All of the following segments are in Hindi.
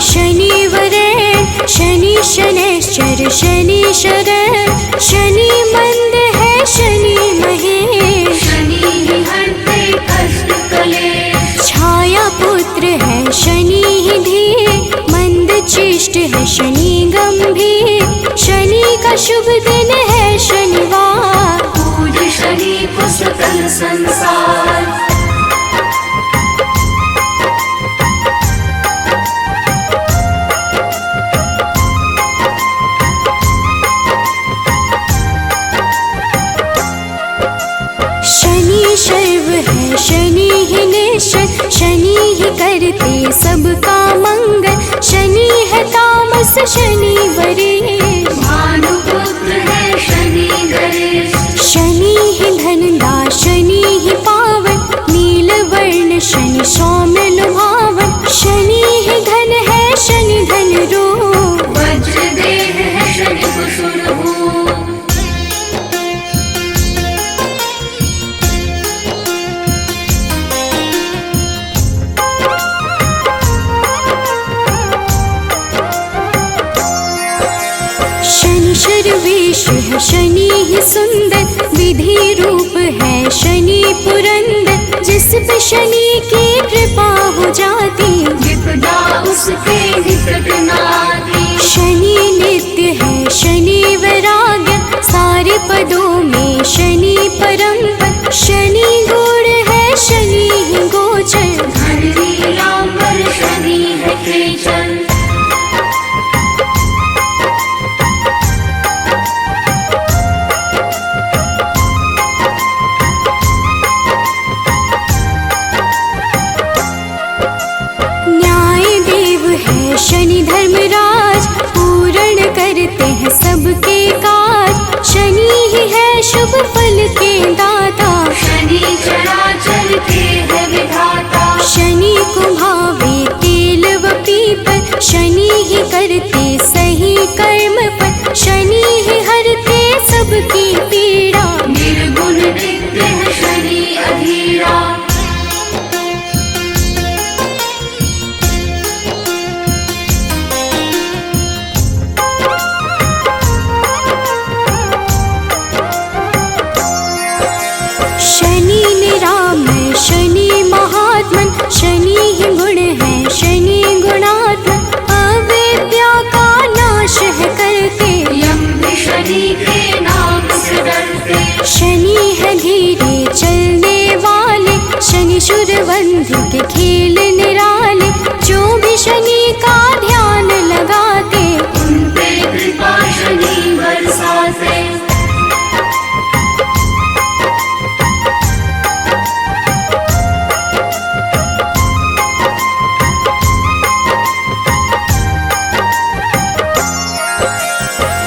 शनिवरेण शनि शनैश्चर शनिशरण शनि मंद है शनि महेश शनि ही हरते कष्ट कलेश छाया पुत्र है शनि ही धीर मंद चिष्ट है शनि गंभीर शनि का शुभ दिन है शनिवार पूज शनि को सकल संसार शनि शर्व है शनि ही निश्चल शनि ही करते सबका मंगल शनि है तामस शनि वरेश भानुपुत्र है शनि गणेश शनि ही धनदा शनि ही पावन नील वर्ण शनि सौम्य लुभावन शनि ही धन है शनि धन रूप वज्र देह है शनि कुशल भूप शनि शर्वेश है शनि ही सुंदर विधि रूप है शनि पुरंदर जिस पे शनि की कृपा हो जाती विपदा उसके निकट न आती शनि नित्य है शनि वैराग्य सारे पदों में शनि परम पद शनि गुण है शनि ही गोचर धरती रामवर शनि है खेचर न्याय देव है शनि धर्मराज पूर्ण करते हैं सबके काज शनि ही है शुभ फल के दाता शनि चराचर के है विधाता शनि को भावे तेल व पीपल शनि ही करते सही कर्म पर शनि ही हरते सबकी पीड़ा निर्गुण नित्य है शनि अधीरा शनि निरामय शनि महात्मन शनि ही गुण है शनि गुणात्मक अविद्या का नाश है करते यम भी शनि के नाम से डरते शनि है धीरे चलने वाले शनि शूरवंध के खेल निराले जो भी शनि का ध्यान लगाते उन पे कृपा शनि बरसाते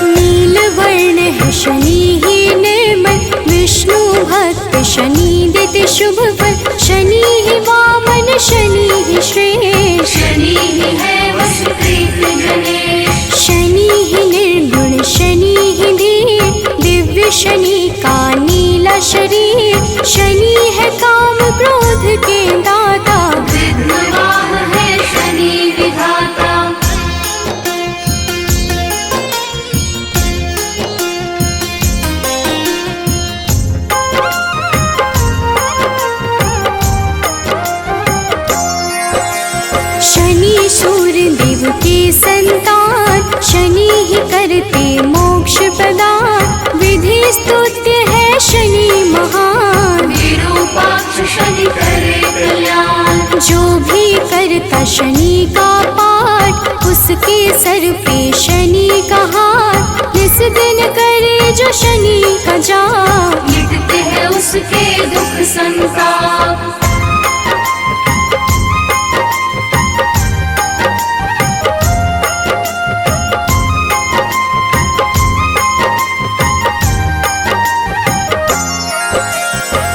नील वर्ण है शनि ही निर्मल विष्णु भक्त शनि देते शुभ फल शनि ही वामन शनि ही श्रेष्ठ शनि ही है वसुप्रीत गणेश शनि ही निर्गुण शनि ही धीर दिव्य शनि का नीला शरीर शनि है काम क्रोध के दाता विद्वान है शनि विधाता शनि सूर्य देव के संतान शनि ही करते मोक्ष प्रदान विधि स्तुत्य है शनि महान विरूपाक्ष शनि करे कल्याण जो भी करता शनि का पाठ उसके सर पे शनि का हाथ जिस दिन करे जो शनि का जाप मिटते हैं उसके दुख संताप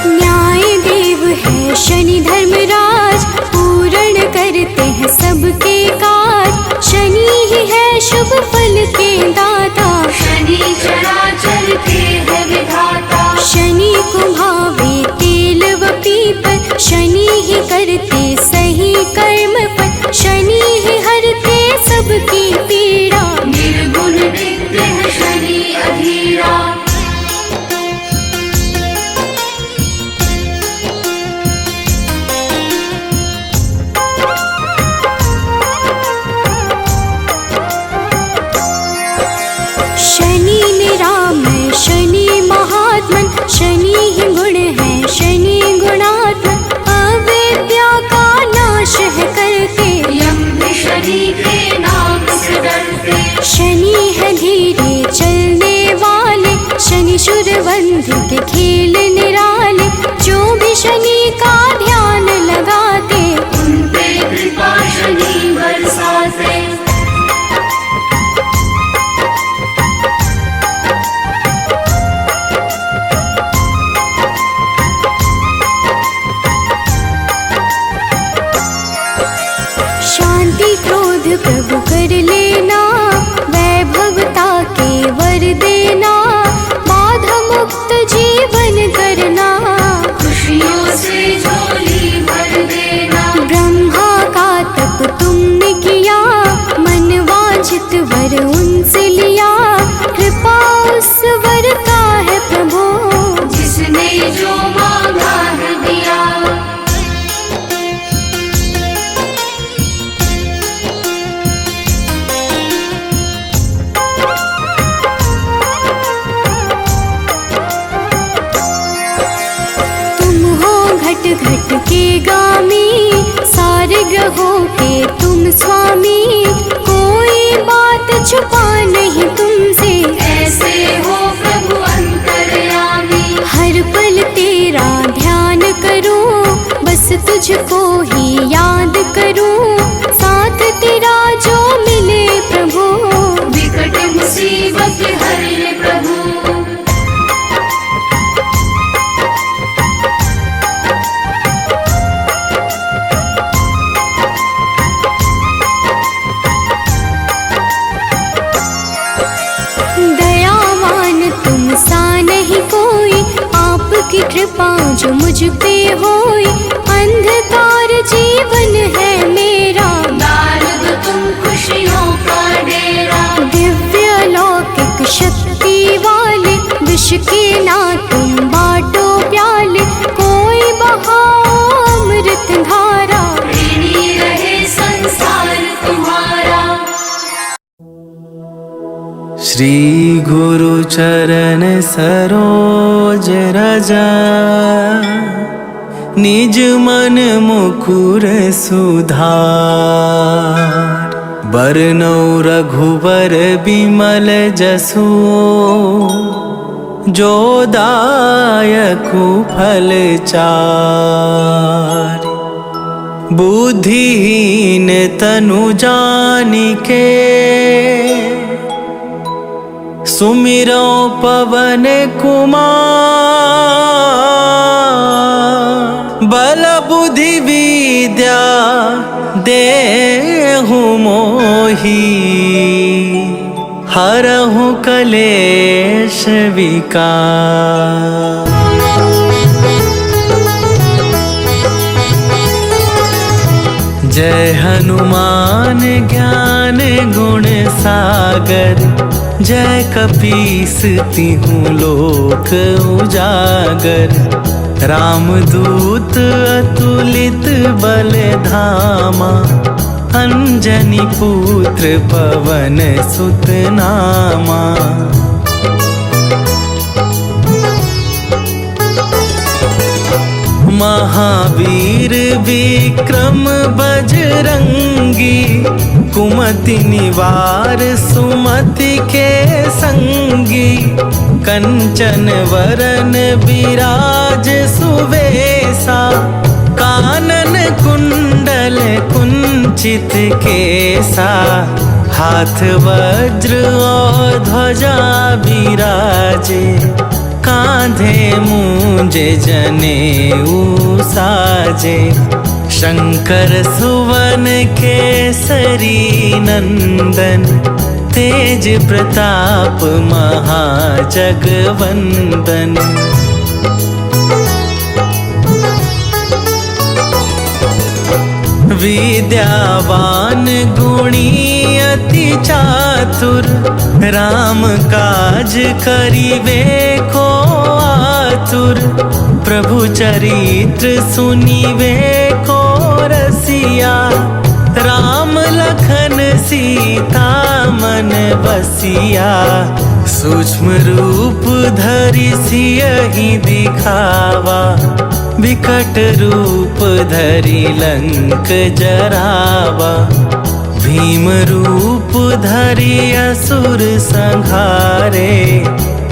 न्याय देव है शनि धर्मराज पूर्ण करते हैं सबके काज शनि ही है शुभ फल के दाता शनि चराचर के है विधाता शनि को भावे तेल व पीपल शनि ही करते सही कर्म पर शनि ही हरते सबकी पीड़ा। निर्गुण नित्य है शनि अधीरा। शनि निरामय शनि महात्मन, शनि ही गुण है शनि गुणात्मन। अविद्या का नाश है करते, यम भी शनि के नाम से डरते। शनि है धीरे चलने वाले, शनि शूरवंध के खेल निराले। जो भी शनि का ध्यान लगाते, उन पे कृपा शनि बरसाते। शांति क्रोध प्रभु कर लेना, वैभवता के वर देना। बाधा मुक्त जीवन करना, खुशियों से झोली भर देना। ब्रह्मा का तप तुमने किया, मन वांछित वर उनसे लिया। कृपा उस वर का है प्रभु, जिसने जो मांगा है दिया। तुम हो घट घट के गामी, सारे ग्रहों के तुम स्वामी। कोई बात छुपा नहीं तुमसे, ऐसे हो प्रभु अंतर्यामी। हर पल तेरा ध्यान करूं, बस तुझको ही याद करूं। साथ तेरा जो मिले प्रभु, विकट मुसीबत हरे प्रभु। दयावान तुम सा नहीं कोई, आपकी कृपा जो मुझ पे होई। अंधकार जीवन है मेरा, दारुद तुम खुशियों का डेरा। दिव्य लौकिक शक्ति वाले, विष के ना तुम बाटो प्याले। कोई बहाओ अमृत धारा, ऋणी रहे संसार तुम्हारा। श्री गुरु चरण सरोज रजा, निज मन मुकुर सुधार। बरनौ रघुबर बिमल जसु, जो दायकु फल चार। बुद्धिहीन तनु जानिके, सुमिरो पवन कुमार। बल बुद्धि विद्या देहु मोहि, हरहु कलेश विकार। जय हनुमान ज्ञान गुण सागर, जय कपीस तिहु लोक उजागर। रामदूत अतुलित बल धामा, अंजनी पुत्र पवन सुत नामा। महावीर विक्रम बजरंगी, कुमति निवार सुमति के संगी। कंचन वरन विराज सुवेशा, कानन कुंडल कुंचित केसा। हाथ वज्र और ध्वजा विराजे, कांधे मूंजे जनेऊ साजे। शंकर सुवन केसरी नंदन, तेज प्रताप महाजगवंदन। विद्यावान गुणी अति चातुर, राम काज करिवे को आतुर। प्रभु चरित्र सुनिवे को रसिया, राम लखन सीता मन बसिया। सूक्ष्म रूप धरि सियहि दिखावा, विकट रूप धरि लंक जरावा। भीम रूप धरि असुर संहारे,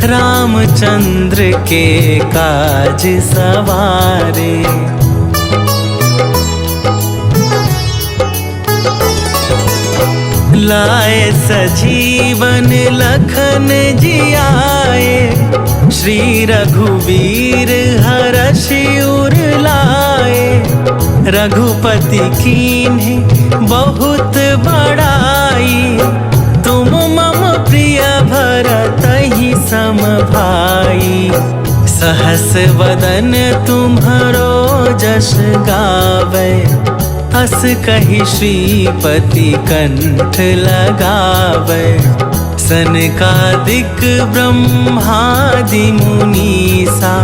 रामचंद्र के काज सवारे। लाए सजीवन लखन जियाए, श्री रघुवीर हरषि उर लाए। रघुपति कीन्ही बहुत बड़ाई, तुम मम प्रिय भरतहि सम भाई। सहस वदन तुम्हरो जस गावे, हस कहि श्रीपति कंठ लगावे। सनकादिक ब्रह्मादि मुनीसा,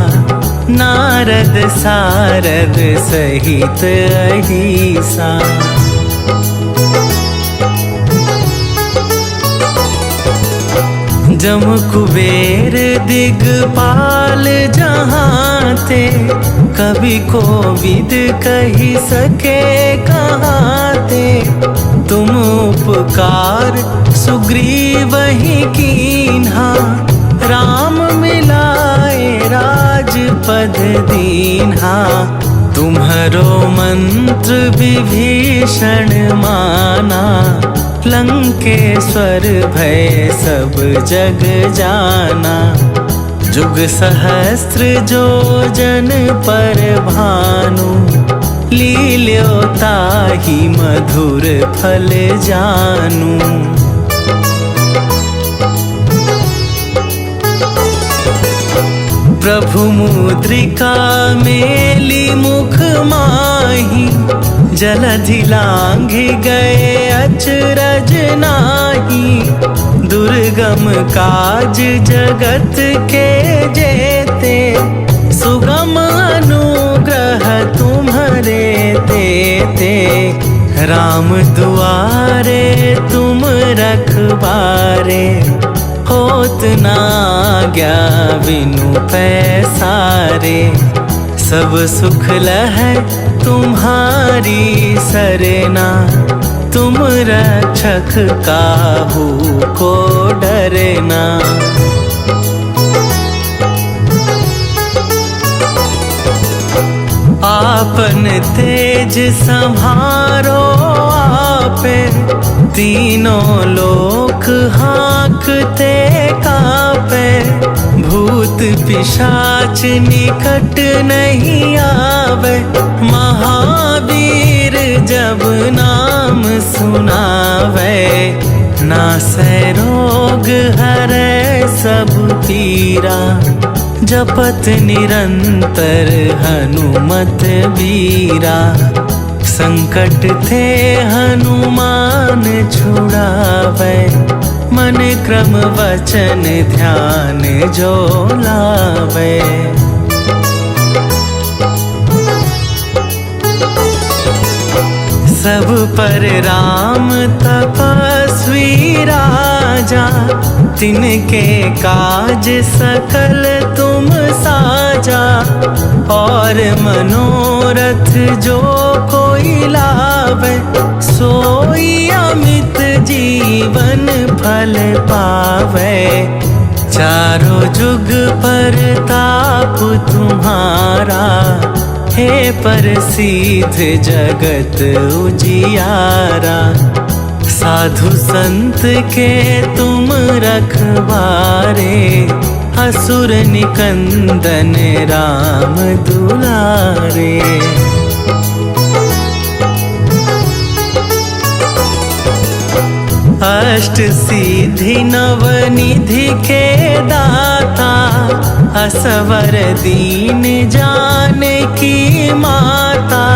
नारद सारद सहित अहिसा। जम कुबेर दिगपाल जहाँ ते, कवि कोविद कही सके कहाँ ते। तुम उपकार सुग्रीवहि कीन्हा, राम मिलाए राजपद दीन्हा। तुम्हरो मंत्र विभीषण माना, लंकेश्वर भय सब जग जाना। जुग सहस्त्र जो जन पर भानु, लील्यो ताहि मधुर फल जानू। प्रभु मुद्रिका मेली मुख माही, जलधि लांघि गए अचरज नाही। दुर्गम काज जगत के जेते, सुगम अनुग्रह तुम्हरे तेते। राम दुआरे तुम रखबारे, होत न आज्ञा बिनु पैसारे। सब सुख लहै तुम्हारी सरना, तुम रक्षक काहू को डरना। आपन तेज संभारो आपे, तीनों लोक हाँकते कापे। भूत पिशाच निकट नहीं आवे, महावीर जब नाम सुनावे। नासै रोग हरै सब पीरा, जपत निरंतर हनुमत बीरा। संकट थे हनुमान छुड़ावे, मन क्रम वचन ध्यान जो लावे। सब पर राम तपस्वी राजा, तिनके काज सकल तुम साजा। और मनोरथ जो कोई लावे, सोई अमित जीवन फल पावे। चारों जुग पर ताप तुम्हारा, हे प्रसिद्ध जगत उजियारा। साधु संत के तुम रखवारे, असुर निकंदन राम दुलारे। अष्ट सिद्धि नवनिधि के दाता, असवर दीन जानकी माता।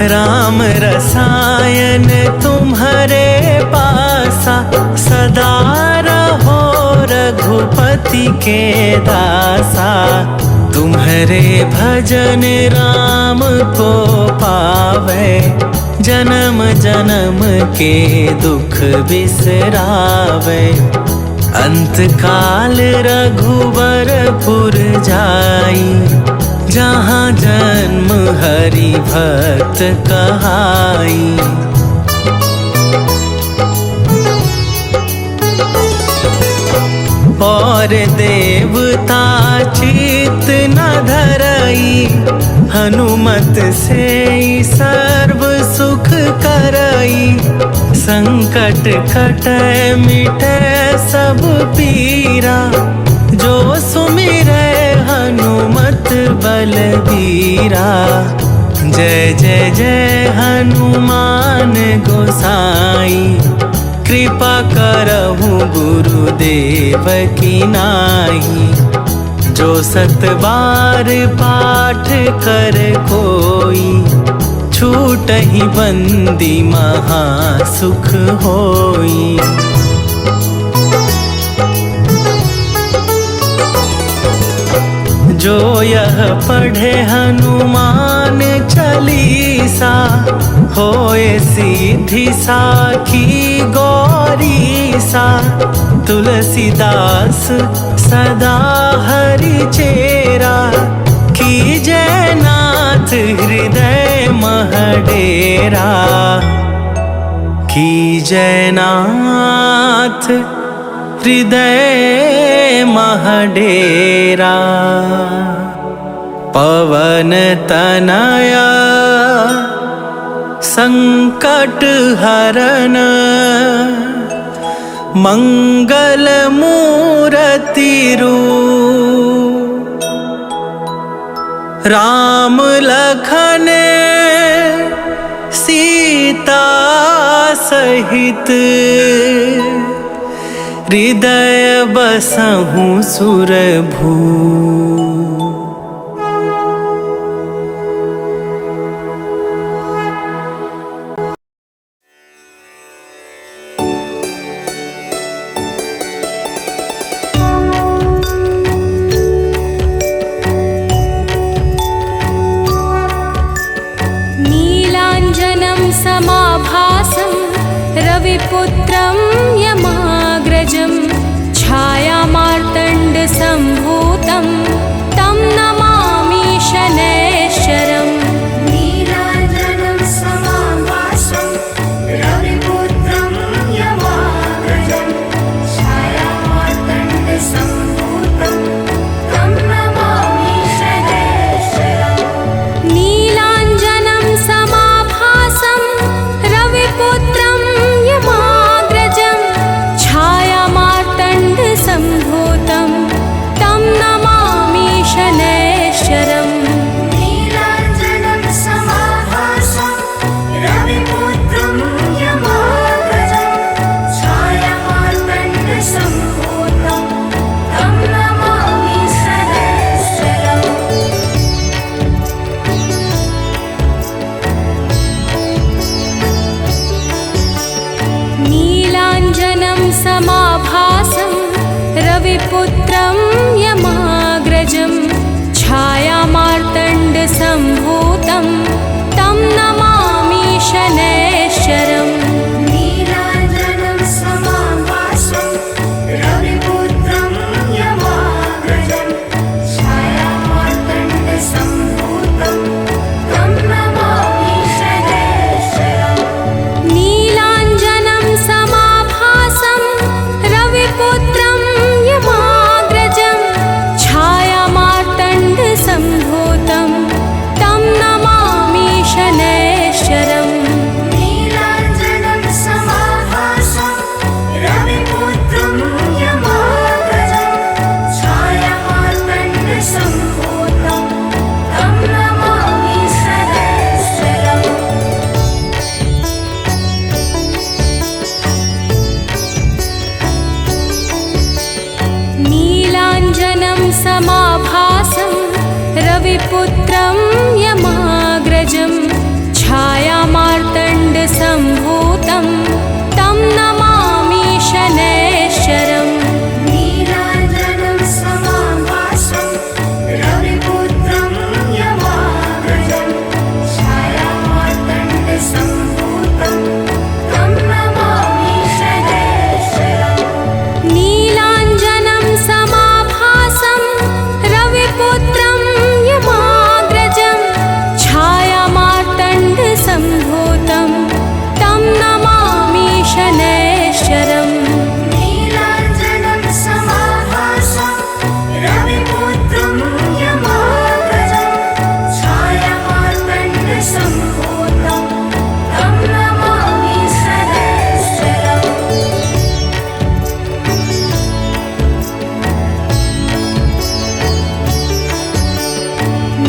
राम रसायन तुम्हारे पासा, सदा रहो रघुपति के दासा। तुम्हारे भजन राम को पावे, जन्म जन्म के दुख बिसरावे। अंत काल रघुबरपुर जाई, जहाँ जन्म हरि भक्त कहाई। और देवता चित न धरई, हनुमत से सर्व सुख करई। संकट कटै मिटै सब पीरा, जो सुमिरै हनुमत बलबीरा। जय जय जय हनुमान गोसाई, कृपा करहु गुरुदेव की नाई। जो सत बार पाठ कर कोई, छूटहि बंदी महा सुख होई। जो यह पढ़े हनुमान चालीसा, होए सिद्धि साखी गौरीसा। तुलसीदास सदा हरि चेरा, कीजय नाथ हृदय मह डेरा। कीजय नाथ हृदय मह डेरा। पवन तनया संकट हरन, मंगल मूरति रूप। राम लखन सीता सहित, हृदय बसहु सुरभू। नीलाञ्जनं समाभासं रविपुत्रं यमाग्रजं। छायामार्तण्डसम्भूतं तं नमामि शनैश्चरम्। नीलाञ्जनं समाभासं रविपुत्रं यमाग्रजं। छायामार्तण्डसम्भूतं तं नमामि शनैश्चरम्। नीलाञ्जनं समाभासं रविपुत्रं यमाग्रजं। रविपुत्रं यमाग्रजं छायामार्तण्डसम्भूतं तं नमामि शनैश्चरम् नीलाञ्जनं समाभासं रविपुत्रं यमाग्रजं छायामार्तण्डसम्भूतं तं नमामि शनैश्चरम् नीलाञ्जनं समाभासं रविपुत्रं यमाग्रजं छायामार्तण्डसम्भूतं तं नमामि शनैश्चरम् नीलाञ्जनं समाभासं रविपुत्रं यमाग्रजं छायामार्तण्डसम्भूतं तं नमामि शनैश्चरम्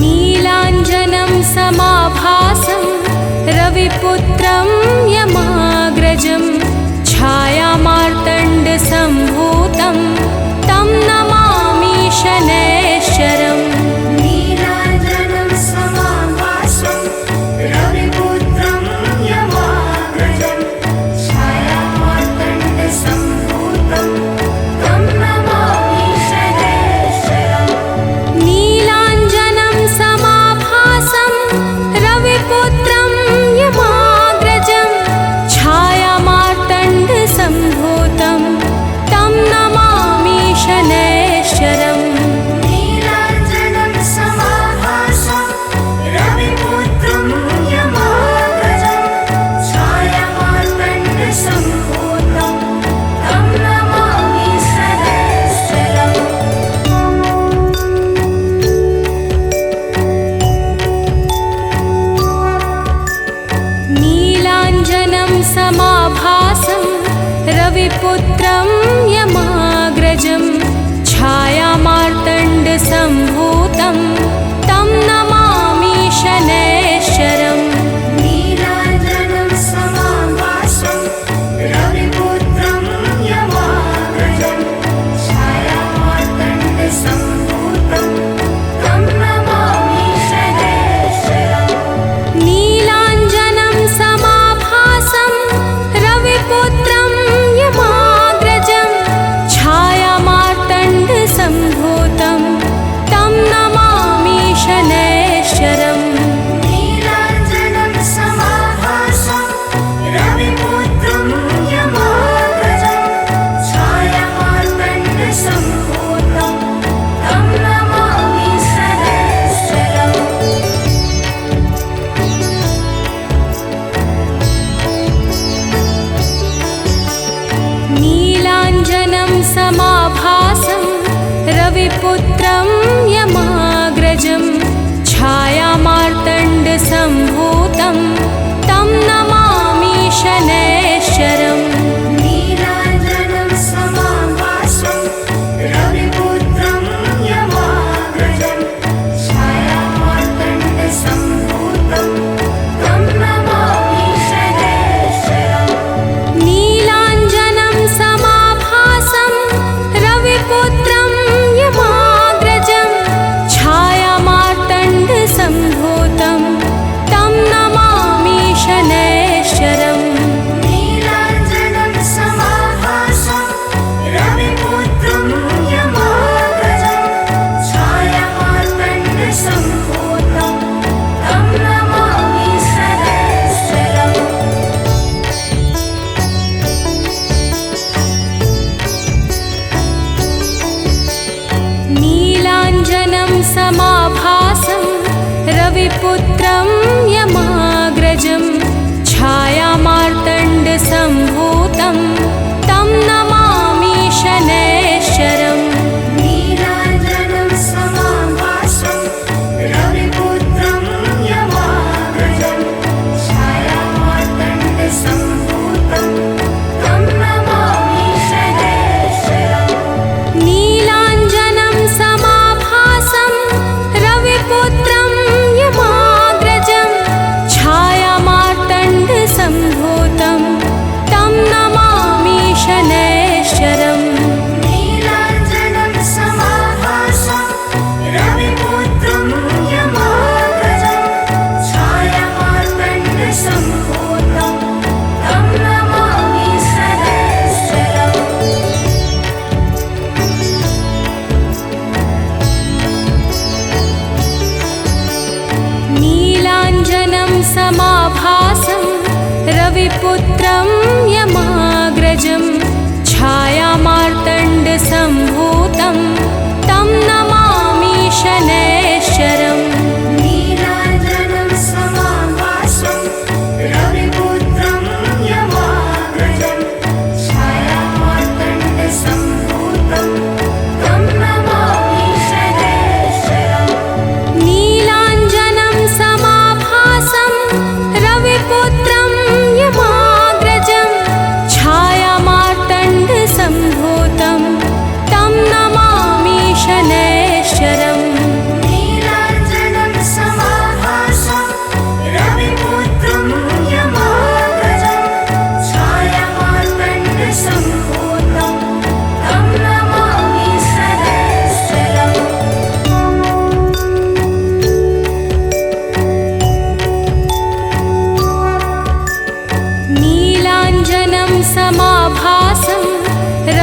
नीलाञ्जनं समाभासं रविपुत्रं यमाग्रजं छायामार्तण्डसम्भूतं तं नमामि शनैश्चरम् नीलाञ्जनं समाभासं रविपुत्रं यमाग्रजं छायामार्तण्डसम्भूतं तं नमामि शनैश्चरम् नीलाञ्जनं समाभासं रविपुत्रं यमाग्रजं छायामार्तण्डसम्भूतं तं नमामि शनैश्चरम् नीलाञ्जनं समाभासं रविपुत्रं यमाग्रजं छायामार्तण्डसम्भूतं तं नमामि शनैश्चरम् नीलाञ्जनं समाभासं रविपुत्रं यमाग्रजं छायामार्तण्डसम्भूतं तं नमामि शनैश्चरम् नीलाञ्जनं समाभासं रविपुत्रं यमाग्रजं छायामार्तण्डसम्भूतं तं नमामि शनैश्चरम् नीलाञ्जनं समाभासं रविपुत्रं यमाग्रजं छायामार्तण्डसम्भूतं तं नमामि शनैश्चरम् नीलाञ्जनं समाभासं रविपुत्रं यमाग्रजं छायामार्तण्डसम्भूतं तं नमामि शनैश्चरम् नीलाञ्जनं समाभासं रविपुत्रं यमाग्रजं छायामार्तण्डसम्भूतं तं नमामि शनैश्चरम् नीलाञ्जनं समाभासं रविपुत्रं यमाग्रजं छायामार्तण्डसम्भूतं तं नमामि शनैश्चरम् नीलाञ्जनं समाभासं रविपुत्रं यमाग्रजं छायामार्तण्डसम्भूतं तं नमामि शनैश्चरम् नीलाञ्जनं समाभासं रविपुत्रं यमाग्रजं छायामार्तण्डसम्भूतं तं नमामि शनैश्चरम् नीलाञ्जनं समाभासं रविपुत्रं यमाग्रजं छायामार्तण्डसम्भूतं तं नमामि शनैश्चरम् नीलाञ्जनं समाभासं रविपुत्रं यमाग्रजं छायामार्तण्डसम्भूतं तं नमामि शनैश्चरम् नीलाञ्जनं समाभासं रविपुत्रं यमाग्रजं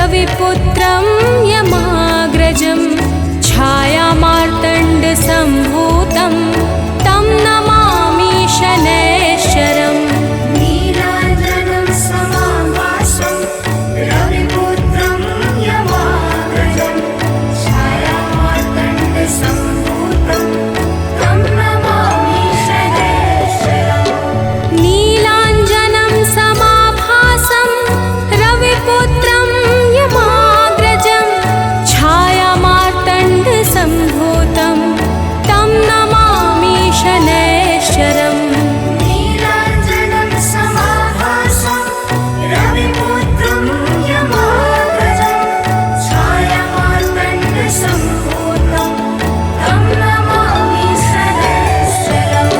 रविपुत्रं यमाग्रजं छायामार्तण्डसम्भूतं तं नमामि शनैश्चरम् नीलाञ्जनं समाभासं रविपुत्रं यमाग्रजं छायामार्तण्डसम्भूतं तं नमामि शनैश्चरम् नीलाञ्जनं समाभासं रविपुत्रं यमाग्रजं छायामार्तण्डसम्भूतं तं नमामि शनैश्चरम् नीलाञ्जनं समाभासं रविपुत्रं यमाग्रजं छायामार्तण्डसम्भूतं तं नमामि शनैश्चरम्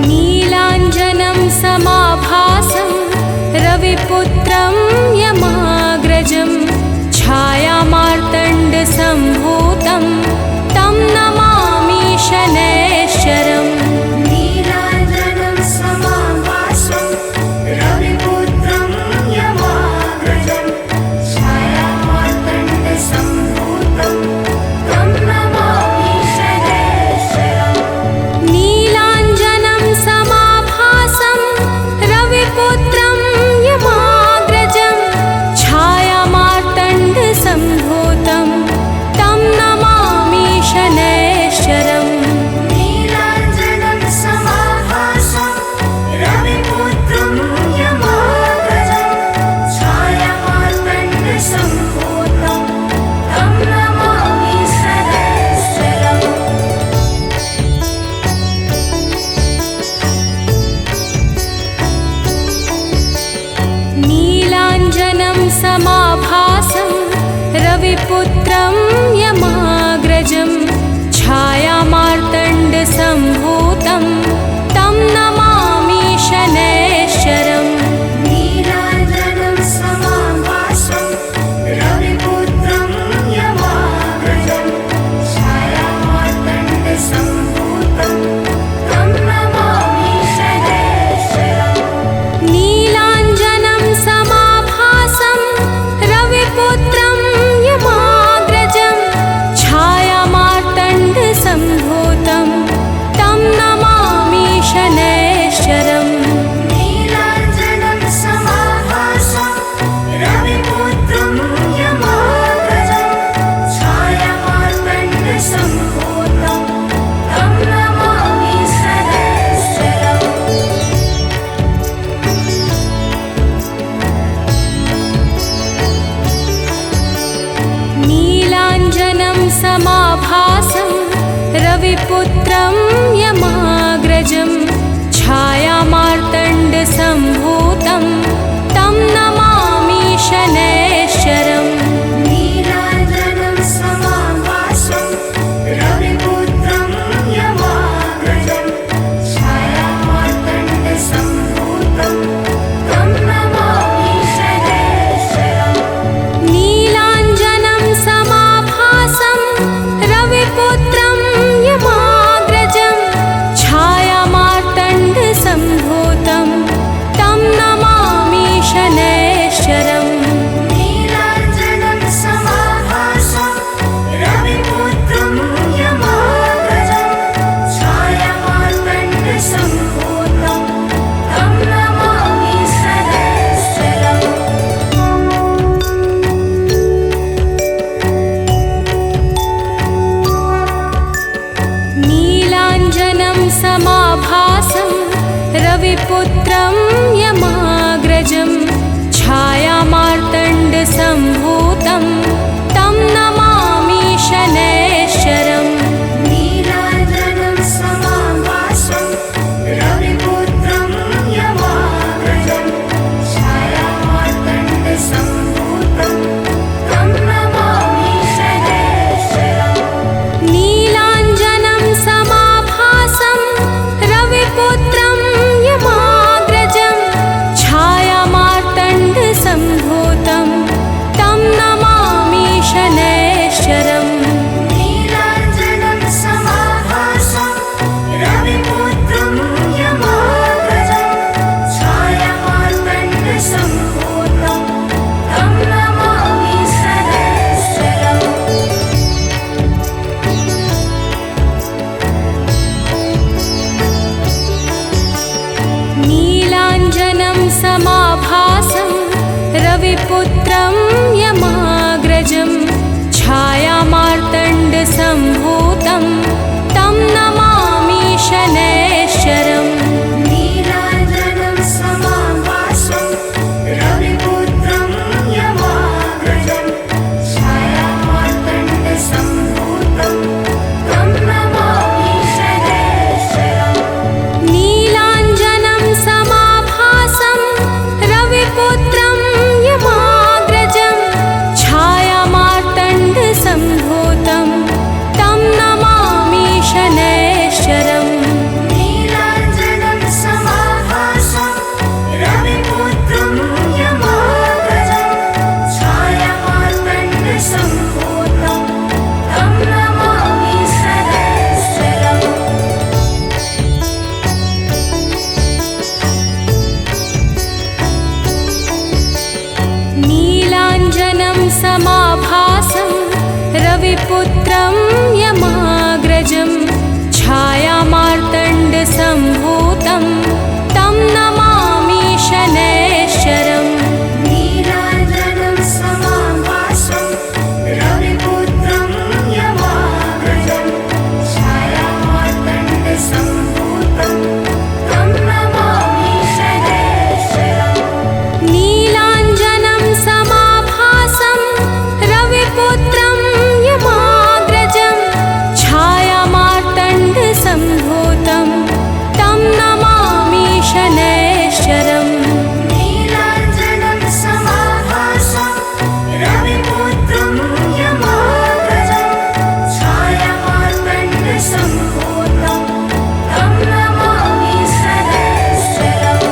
नीलाञ्जनं समाभासं रविपुत्रं यमाग्रजं छायामार्तण्डसम्भूतं तं नमामि शनैश्चरम् नीलाञ्जनं समाभासं रविपुत्रं यमाग्रजं छायामार्तण्डसम्भूतं तं नमामि शनैश्चरम् नीलाञ्जनं समाभासं रविपुत्रं यमाग्रजं छायामार्तण्डसम्भूतं तं नमामि शनैश्चरम् नीलाञ्जनं समाभासं रविपुत्रं यमाग्रजं छायामार्तण्डसम्भूतं तं नमामि शनैश्चरम् नीलाञ्जनं समाभासं रविपुत्रं यमाग्रजं छायामार्तण्डसम्भूतं तं नमामि शनैश्चरम् नीलाञ्जनं समाभासं रविपुत्रं यमाग्रजं छायामार्तण्डसम्भूतं तं नमामि शनैश्चरम् नीलाञ्जनं समाभासं रविपुत्रं यमाग्रजं छायामार्तण्डसम्भूतं तं नमामि शनैश्चरम् नीलाञ्जनं समाभासं रविपुत्रं यमाग्रजं छायामार्तण्डसम्भूतं तं नमामि शनैश्चरम् नीलाञ्जनं समाभासं रविपुत्रं यमाग्रजं छायामार्तण्डसम्भूतं तं नमामि शनैश्चरम् नीलाञ्जनं समाभासं रविपुत्रं यमाग्रजं छायामार्तण्डसम्भूतं तं नमामि शनैश्चरम् नीलाञ्जनं समाभासं रविपुत्रं यमाग्रजं छायामार्तण्डसम्भूतं तं नमामि शनैश्चरम् नीलाञ्जनं समाभासं रविपुत्रं यमाग्रजं छायामार्तण्डसम्भूतं तं नमामि शनैश्चरम् नीलाञ्जनं समाभासं रविपुत्रं यमाग्रजं छायामार्तण्डसम्भूतं तं नमामि शनैश्चरम् नीलाञ्जनं समाभासं रविपुत्रं यमाग्रजं छायामार्तण्डसम्भूतं तं नमामि शनैश्चरम् नीलाञ्जनं समाभासं रविपुत्रं यमाग्रजं छायामार्तण्डसम्भूतं तं नमामि शनैश्चरम् नीलाञ्जनं समाभासं रविपुत्रं रविपुत्रं यमाग्रजं छायामार्तण्डसम्भूतं तं नमामि शनैश्चरम् नीलाञ्जनं समाभासं रविपुत्रं यमाग्रजं छायामार्तण्डसम्भूतं तं नमामि शनैश्चरम् नीलाञ्जनं समाभासं रविपुत्रं यमाग्रजं छायामार्तण्डसम्भूतं तं नमामि शनैश्चरम् नीलाञ्जनं समाभासं रविपुत्रं यमाग्रजं छायामार्तण्डसम्भूतं तं नमामि शनैश्चरम् नीलाञ्जनं समाभासं रविपुत्रं यमाग्रजं छायामार्तण्डसम्भूतं तं नमामि शनैश्चरम् नीलाञ्जनं समाभासं रविपुत्रं यमाग्रजं छायामार्तण्डसम्भूतं तं नमामि शनैश्चरम् नीलाञ्जनं समाभासं रविपुत्रं यमाग्रजं छायामार्तण्डसम्भूतं तं नमामि शनैश्चरम् नीलाञ्जनं समाभासं रविपुत्रं यमाग्रजं छायामार्तण्डसम्भूतं तं नमामि शनैश्चरम्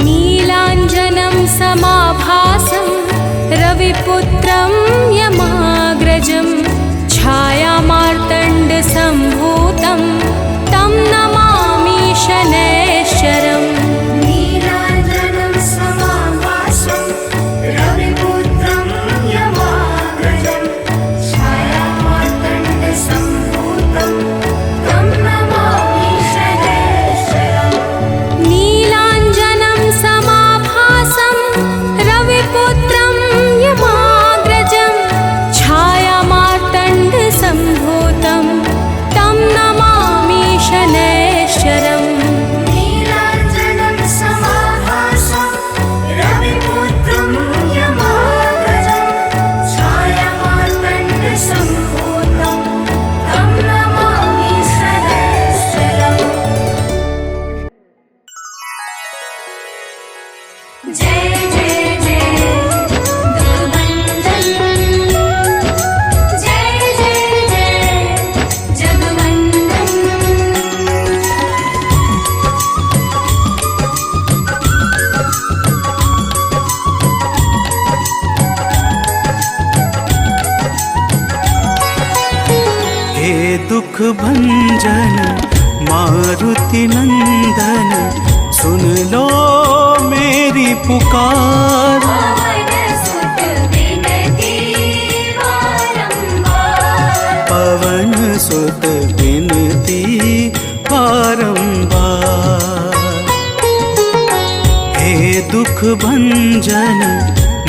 नीलाञ्जनं समाभासं रविपुत्रं यमाग्रजं छायामार्तण्डसम्भूतं तं नमामि शनैश्चरम् नीलाञ्जनं समाभासं रविपुत्रं यमाग्रजं छायामार्तण्डसम्भूतं तं नमामि शनैश्चरम् नीलाञ्जनं समाभासं रविपुत्रं यमाग्रजं छायामार्तण्डसम्भूतं तं नमामि शनैश्चरम् नीलाञ्जनं समाभासं रविपुत्रं यमाग्रजं छायामार्तण्डसम्भूतं तं नमामि शनैश्चरम् जय जय जय दुर्वन्दन जय जय जय जगवन्दन हे दुख भंजन मारुति नंदन सुन लो मेरी पुकार। पवन सुत विनती बारंबार पवन सुत विनती बारंबार। हे दुख भंजन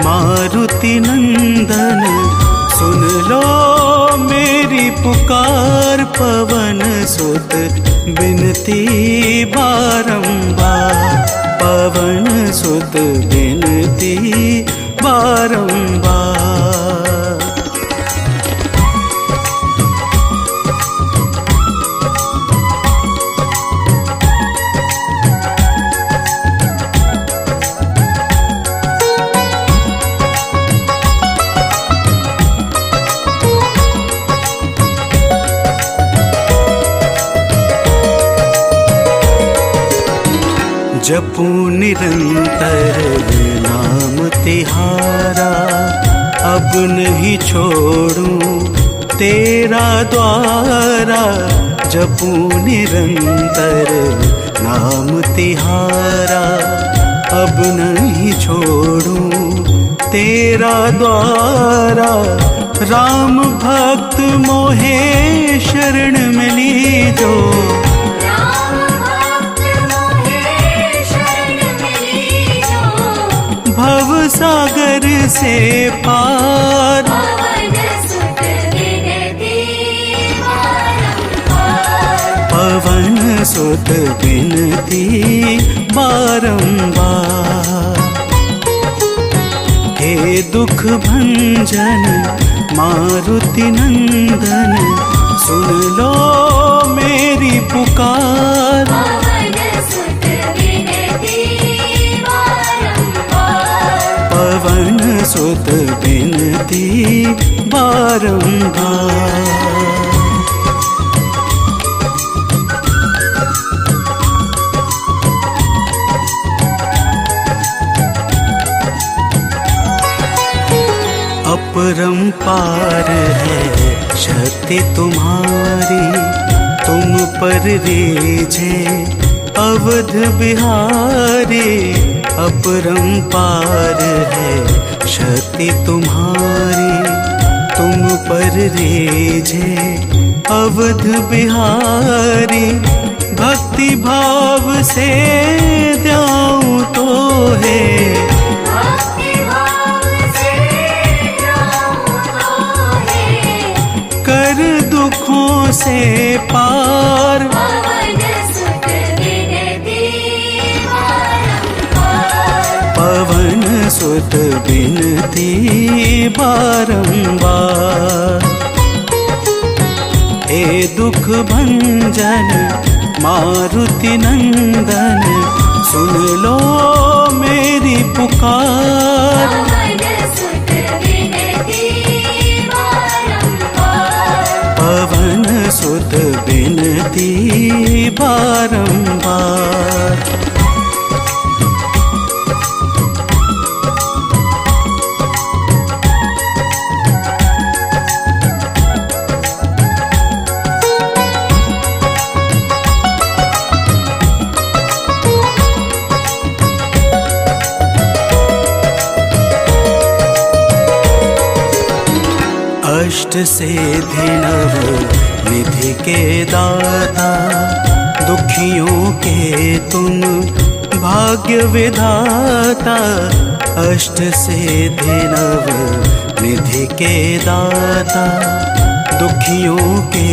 मारुति नंदन सुन लो मेरी पुकार। पवन सुत विनती बारंबार। पवन सुत विनती बारंबार। जपूं निरंतर नाम तिहारा। अब नहीं छोड़ूं तेरा द्वारा। जपूं निरंतर नाम तिहारा। अब नहीं छोड़ूं तेरा द्वारा। राम भक्त मोहे शरण मिली जो। सागर से पार। पवन सुत विनती बारंबार। पवन सुत विनती बारंबार। हे दुख भंजन मारुति नंदन, सुन लो मेरी पुकार। पवन सुत विनती बारंबार। पवन सुत विनती बारंबार। अपरंपार है शक्ति तुम्हारी, तुम पर रीझे अवध बिहारी। अपरंपार है शक्ति तुम्हारी, तुम पर रीझे अवध बिहारी। भक्ति भाव से द्याऊं तो है, भक्ति भाव से जाऊं तो है। कर दुखों से पार। पवन सुत विनती बारंबार। पवन सुत विनती बारंबार। हे दुख भंजन मारुति नंदन, सुन लो मेरी पुकार। पवन सुत विनती बारंबार। पवन सुत विनती बारंबार। अष्ट सिद्धि नव निधि के दाता, दुखियों के तुम भाग्य विधाता। अष्ट सिद्धि नव निधि के दाता, दुखियों के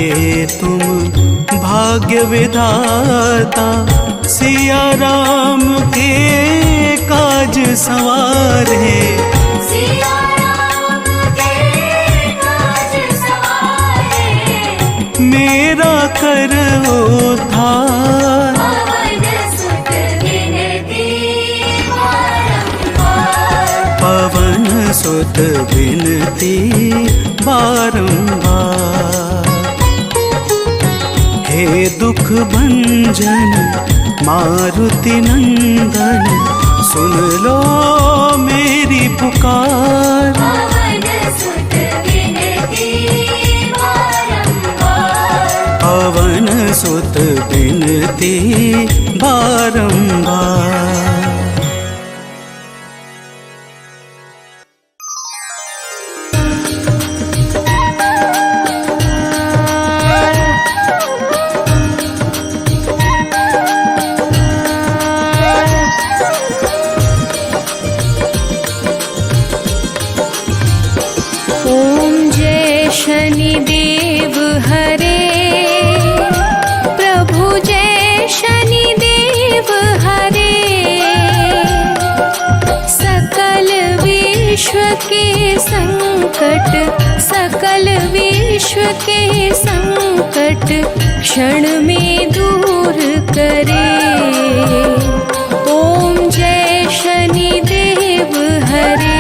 तुम भाग्य विधाता। सिया राम के काज सवारे, सिया राम के काज सवारे। मेरा कर उद्धार। पवन सुत विनती बारंबार। पवन सुत विनती बारंबार। हे दुख भंजन मारुति नंदन, सुन लो मेरी पुकार। पवन सुत विनती बारंबार। पवन सुत विनती बारंबार। ॐ जय शनिदेव हरे, प्रभु जय शनिदेव हरे। सकल विश्व के संकट, सकल विश्व के संकट क्षण में दूर करे। ॐ जय शनिदेव हरे।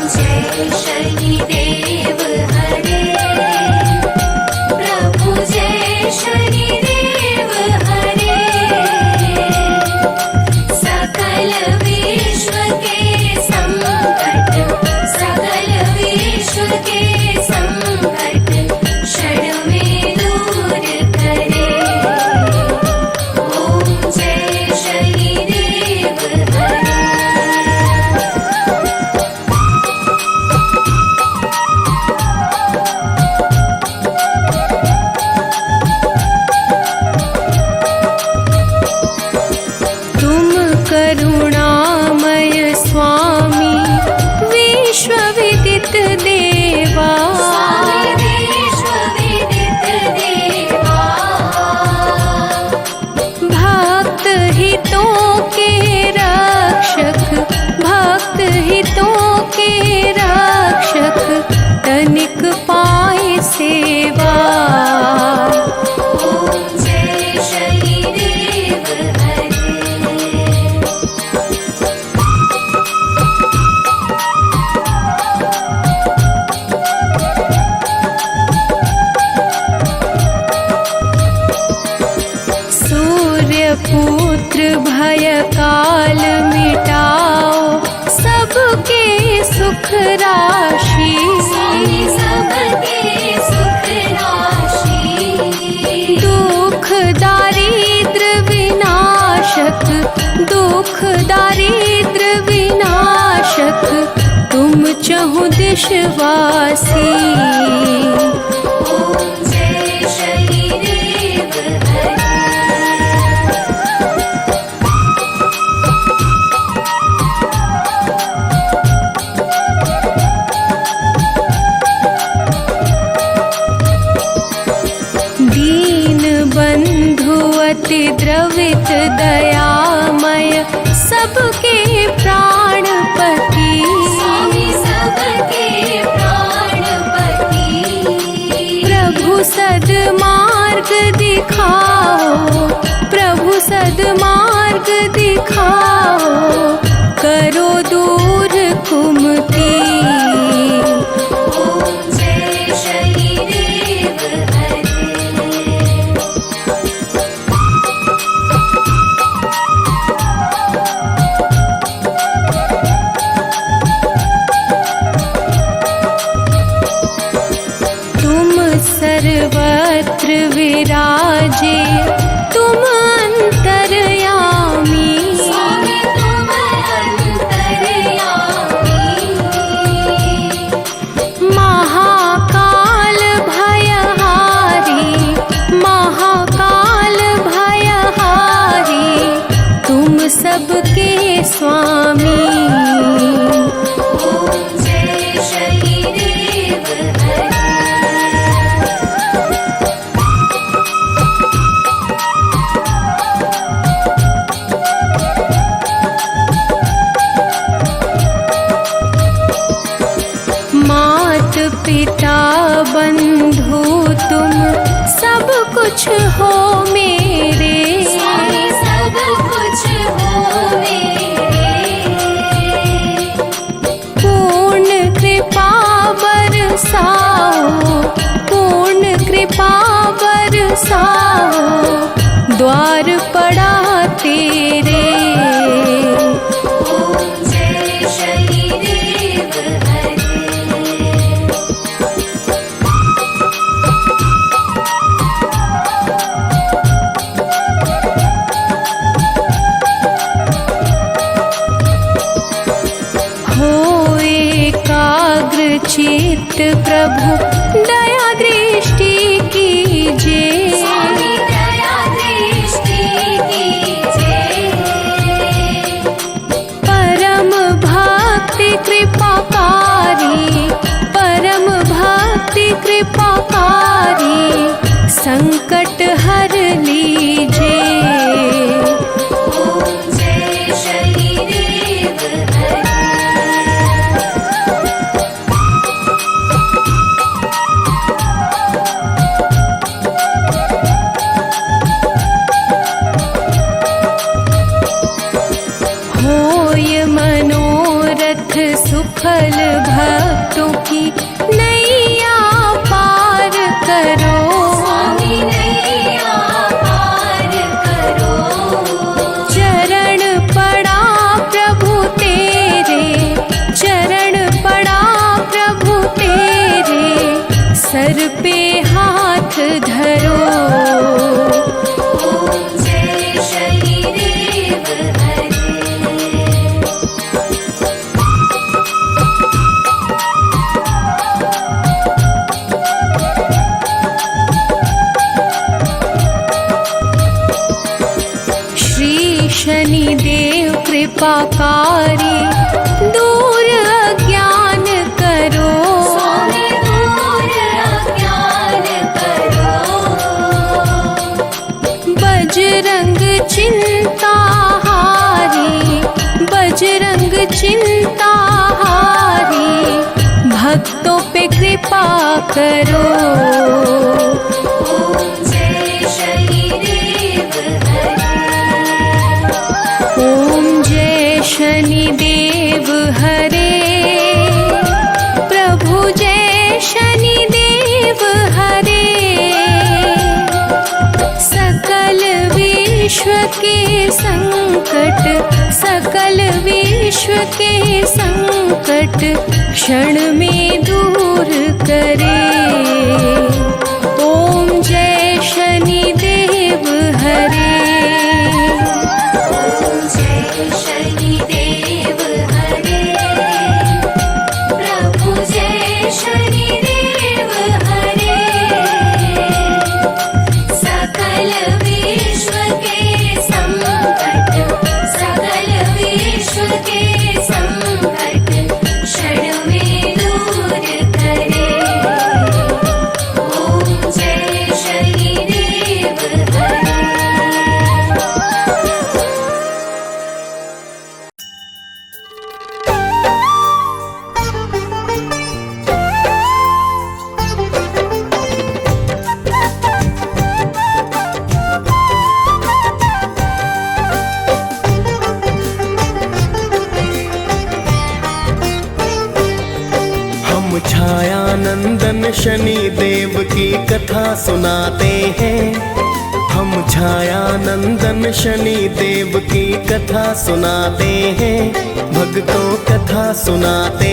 जय शनिदेव हरे, प्रभु जय शनिदेव हरे। सकल विश्व के संकट, सकल विश्व के संकट क्षण में दूर करे। चहुँ दिशवासी। ओम जय शनिदेव हरे। दीन बंधु अति द्रवित दयामय सबके प्राणपति। स्वामी सबके प्राणपति। प्रभु सद्मार्ग दिखाओ, प्रभु सद्मार्ग दिखाओ, करो दूर कुमति। ओम जय शनिदेव हरे। तुम सर्वत्र विराजे, तुम अंतर्यामी। स्वामी तुम अंतर्यामी। महाकाल भयहारी, महाकाल भयहारी, तुम सबके स्वामी। ओम जय शनिदेव हरे। मात पिता बंधु तुम सब कुछ हो मेरे। स्वामी सब कुछ हो मेरे। पूर्ण कृपा बरसाओ, पूर्ण कृपा बरसाओ, द्वार पड़ा तेरे। ओम जय शनिदेव हरे। हो एकाग्र चित्त प्रभु दया दृष्टि कीजिए। स्वामी दया दृष्टि कीजिए। परम भक्ति कृपाकारी, परम भक्ति कृपाकारी, संकट हर लीजिए। ओम जय शनिदेव हरे। होय मनोरथ सुफल भक्तों की नैया पार करो। स्वामी नैया पार करो। चरण पड़ा प्रभु तेरे, चरण पड़ा प्रभु तेरे, सर पे हाथ धरो। ओम जय शनिदेव हरे। श्री शनिदेव कृपाकारी, दूर अज्ञान करो। स्वामी दूर अज्ञान करो। बजरंग चिंता हारी, बजरंग चिंता हारी, भक्तों पे कृपा करो। ओम जय शनिदेव हरे। ओम जय शनिदेव हरे। प्रभु जय शनिदेव हरे। सकल विश्व के संकट, सकल विश्व के संकट क्षण में दूर करे। ओम जय शनिदेव हरे। ओम जय शनिदेव हरे। हम छाया नंदन शनि देव की कथा सुनाते हैं। हम छाया नंदन शनि देव की कथा सुनाते हैं। भक्तों कथा सुनाते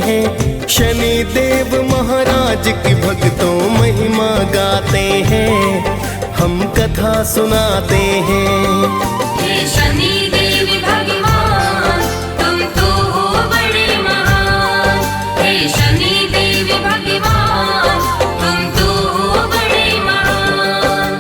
हैं। शनि देव महाराज की भक्तों महिमा गाते हैं। हम कथा सुनाते हैं। हे शनि देव भगवान तुम तो हो बड़े महान। हे शनि देव भगवान तुम तो हो बड़े महान।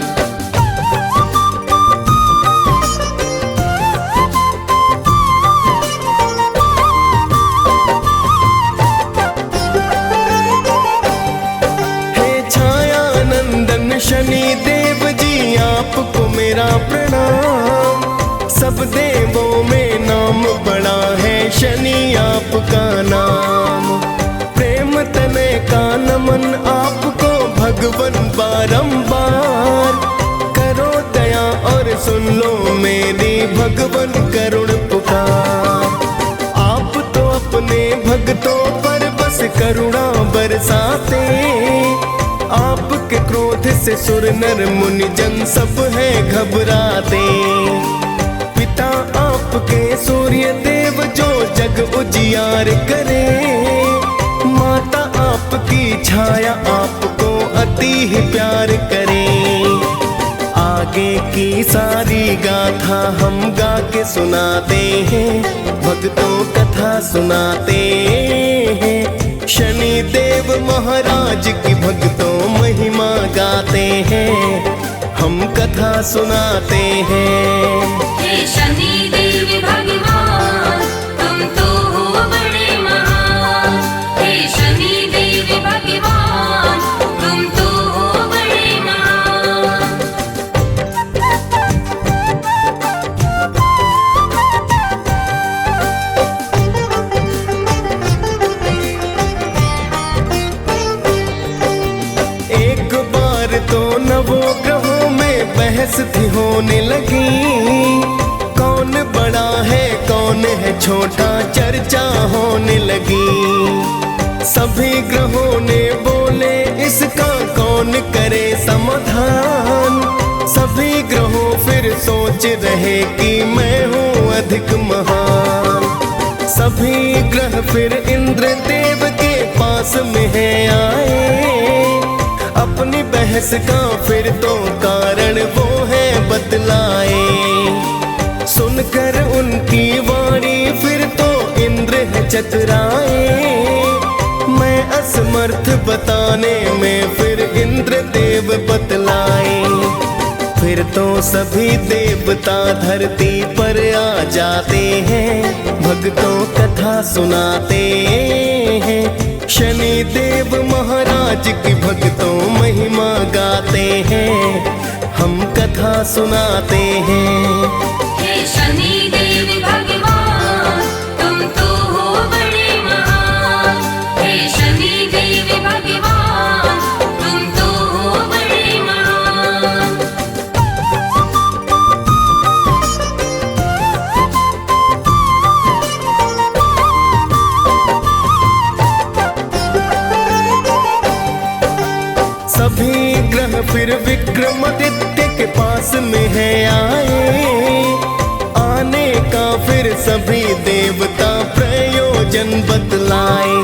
हे छाया नंदन शनि देव जी आपको मेरा प्रणाम। सब देवों में नाम बड़ा है शनि आपका नाम। प्रेम तने का नमन आपको भगवन बारंबार। करो दया और सुन लो मेरी भगवन करुण पुकार। आप तो अपने भक्तों पर बस करुणा बरसाते। आपके क्रोध से सुर नर मुनि जन सब है घबराते। पिता आपके सूर्य देव जो जग उजियार करे। माता आपकी छाया आपको अति ही प्यार करे। आगे की सारी गाथा हम गा के सुनाते हैं। भक्तों कथा सुनाते हैं। शनि देव महाराज की भक्तों महिमा गाते हैं। हम कथा सुनाते हैं। हे शनि देव भगवान तुम तो हो बड़े महान। हे शनि देव भगवान तुम तो हो बड़े महान। एक बार तो नवों ग्रहों में बहस थी होने लगी। कौन बड़ा है कौन है छोटा चर्चा होने लगी। सभी ग्रहों ने बोले इसका कौन करे समाधान। सभी ग्रहों फिर सोच रहे कि मैं हूँ अधिक महान। सभी ग्रह फिर इंद्र देव के पास में है आए। अपनी बहस का फिर तो कारण वो है बतलाए। सुनकर उनकी वाणी फिर तो इंद्र है चतुराए। मैं असमर्थ बताने में फिर इंद्र देव बतलाए। फिर तो सभी देवता धरती पर आ जाते हैं। भक्तों कथा सुनाते हैं। शनि देव महाराज की भक्तों महिमा गाते हैं। हम कथा सुनाते हैं। हे शनि देव भगवान तुम तो हो बड़े महान। हे शनि देव भगवान तुम तो हो बड़े महान। सभी ग्रह फिर विक्रमादित्य के पास में है आए। आने का फिर सभी देवता प्रयोजन बतलाए।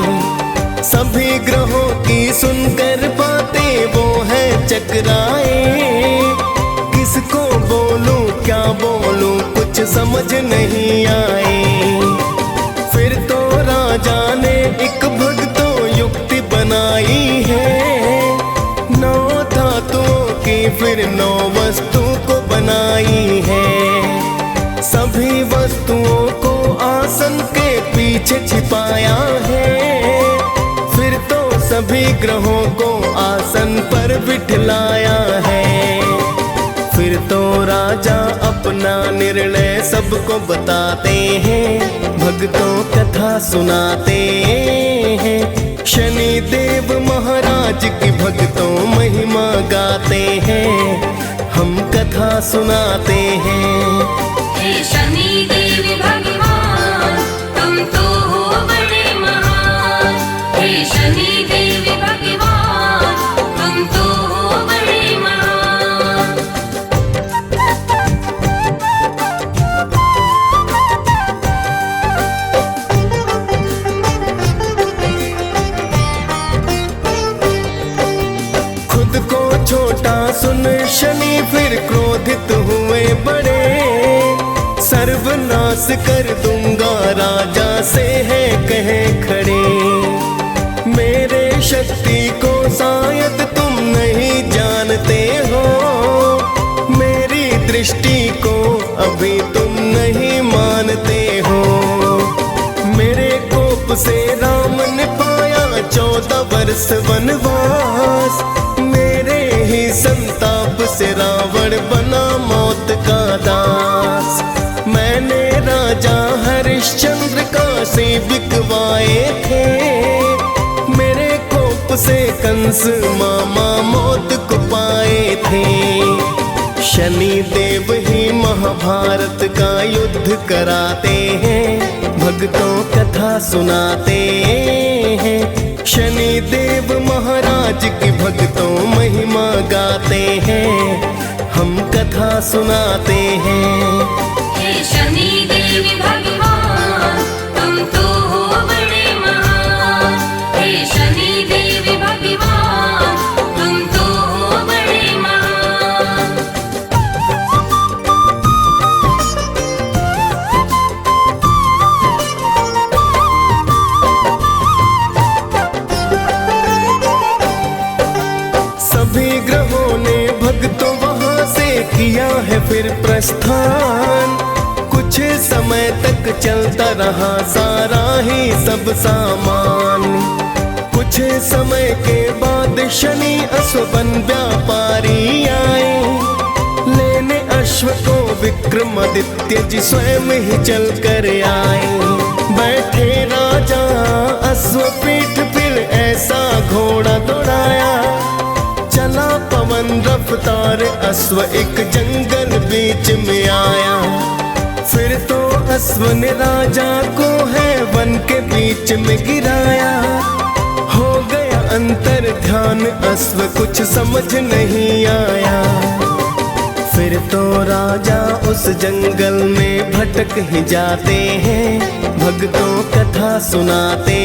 सभी ग्रहों की सुनकर बातें वो है चकराए। किसको बोलूं क्या बोलूं कुछ समझ नहीं आए। फिर तो राजा ने एक भक्तों युक्ति बनाई है। 9 धातुओं की फिर 9 वस्तु को बनाई है। सभी वस्तुओं को आसन के पीछे छिपाया है। फिर तो सभी ग्रहों को आसन पर बिठलाया है। फिर तो राजा अपना निर्णय सबको बताते हैं। भक्तों कथा सुनाते हैं। शनि देव महाराज की भक्तों महिमा गाते हैं। हम कथा सुनाते हैं। हे शनि देव भगवान तुम तो हो बड़े महान। हे शनि देव भगवान तुम तो हो बड़े महान। खुद को छोटा सुन शनि फिर क्रोधित हुए बड़े, सर्वनाश कर दूंगा राजा से है कहे खड़े। मेरे शक्ति को शायद तुम नहीं जानते हो, मेरी दृष्टि को अभी तुम नहीं मानते हो। मेरे कोप से राम ने पाया 14 वर्ष वनवास, मेरे ही संताप से रावण बना मौत का दास। मैंने राजा हरिश्चंद्र काशी बिकवाए थे, मेरे कोप से कंस मामा मौत को पाए थे। शनि देव ही महाभारत का युद्ध कराते हैं, भक्तों कथा सुनाते हैं। शनि देव महाराज की भक्तों महिमा गाते हैं, हम कथा सुनाते हैं। हे शनि देव भगवान तुम तो हो बड़े महान। हे शनि देव भगवान तुम तो हो बड़े महान। सभी ग्रहों ने भक्तों वहां से किया है फिर प्रस्थान। कुछ समय तक चलता रहा सारा ही सब सामान। कुछ समय के बाद शनि अश्वबन व्यापारी आए, लेने अश्व को विक्रमादित्य जी स्वयं ही चल कर आए। बैठे राजा अश्वपीठ फिर ऐसा घोड़ा दौड़ाया, चला पवन रफ्तार अश्व एक जंगल बीच में आया। फिर तो अश्व ने राजा को है वन के बीच में गिराया। हो गया अंतर ध्यान अश्व कुछ समझ नहीं आया। फिर तो राजा उस जंगल में भटक ही जाते हैं, भक्तों कथा सुनाते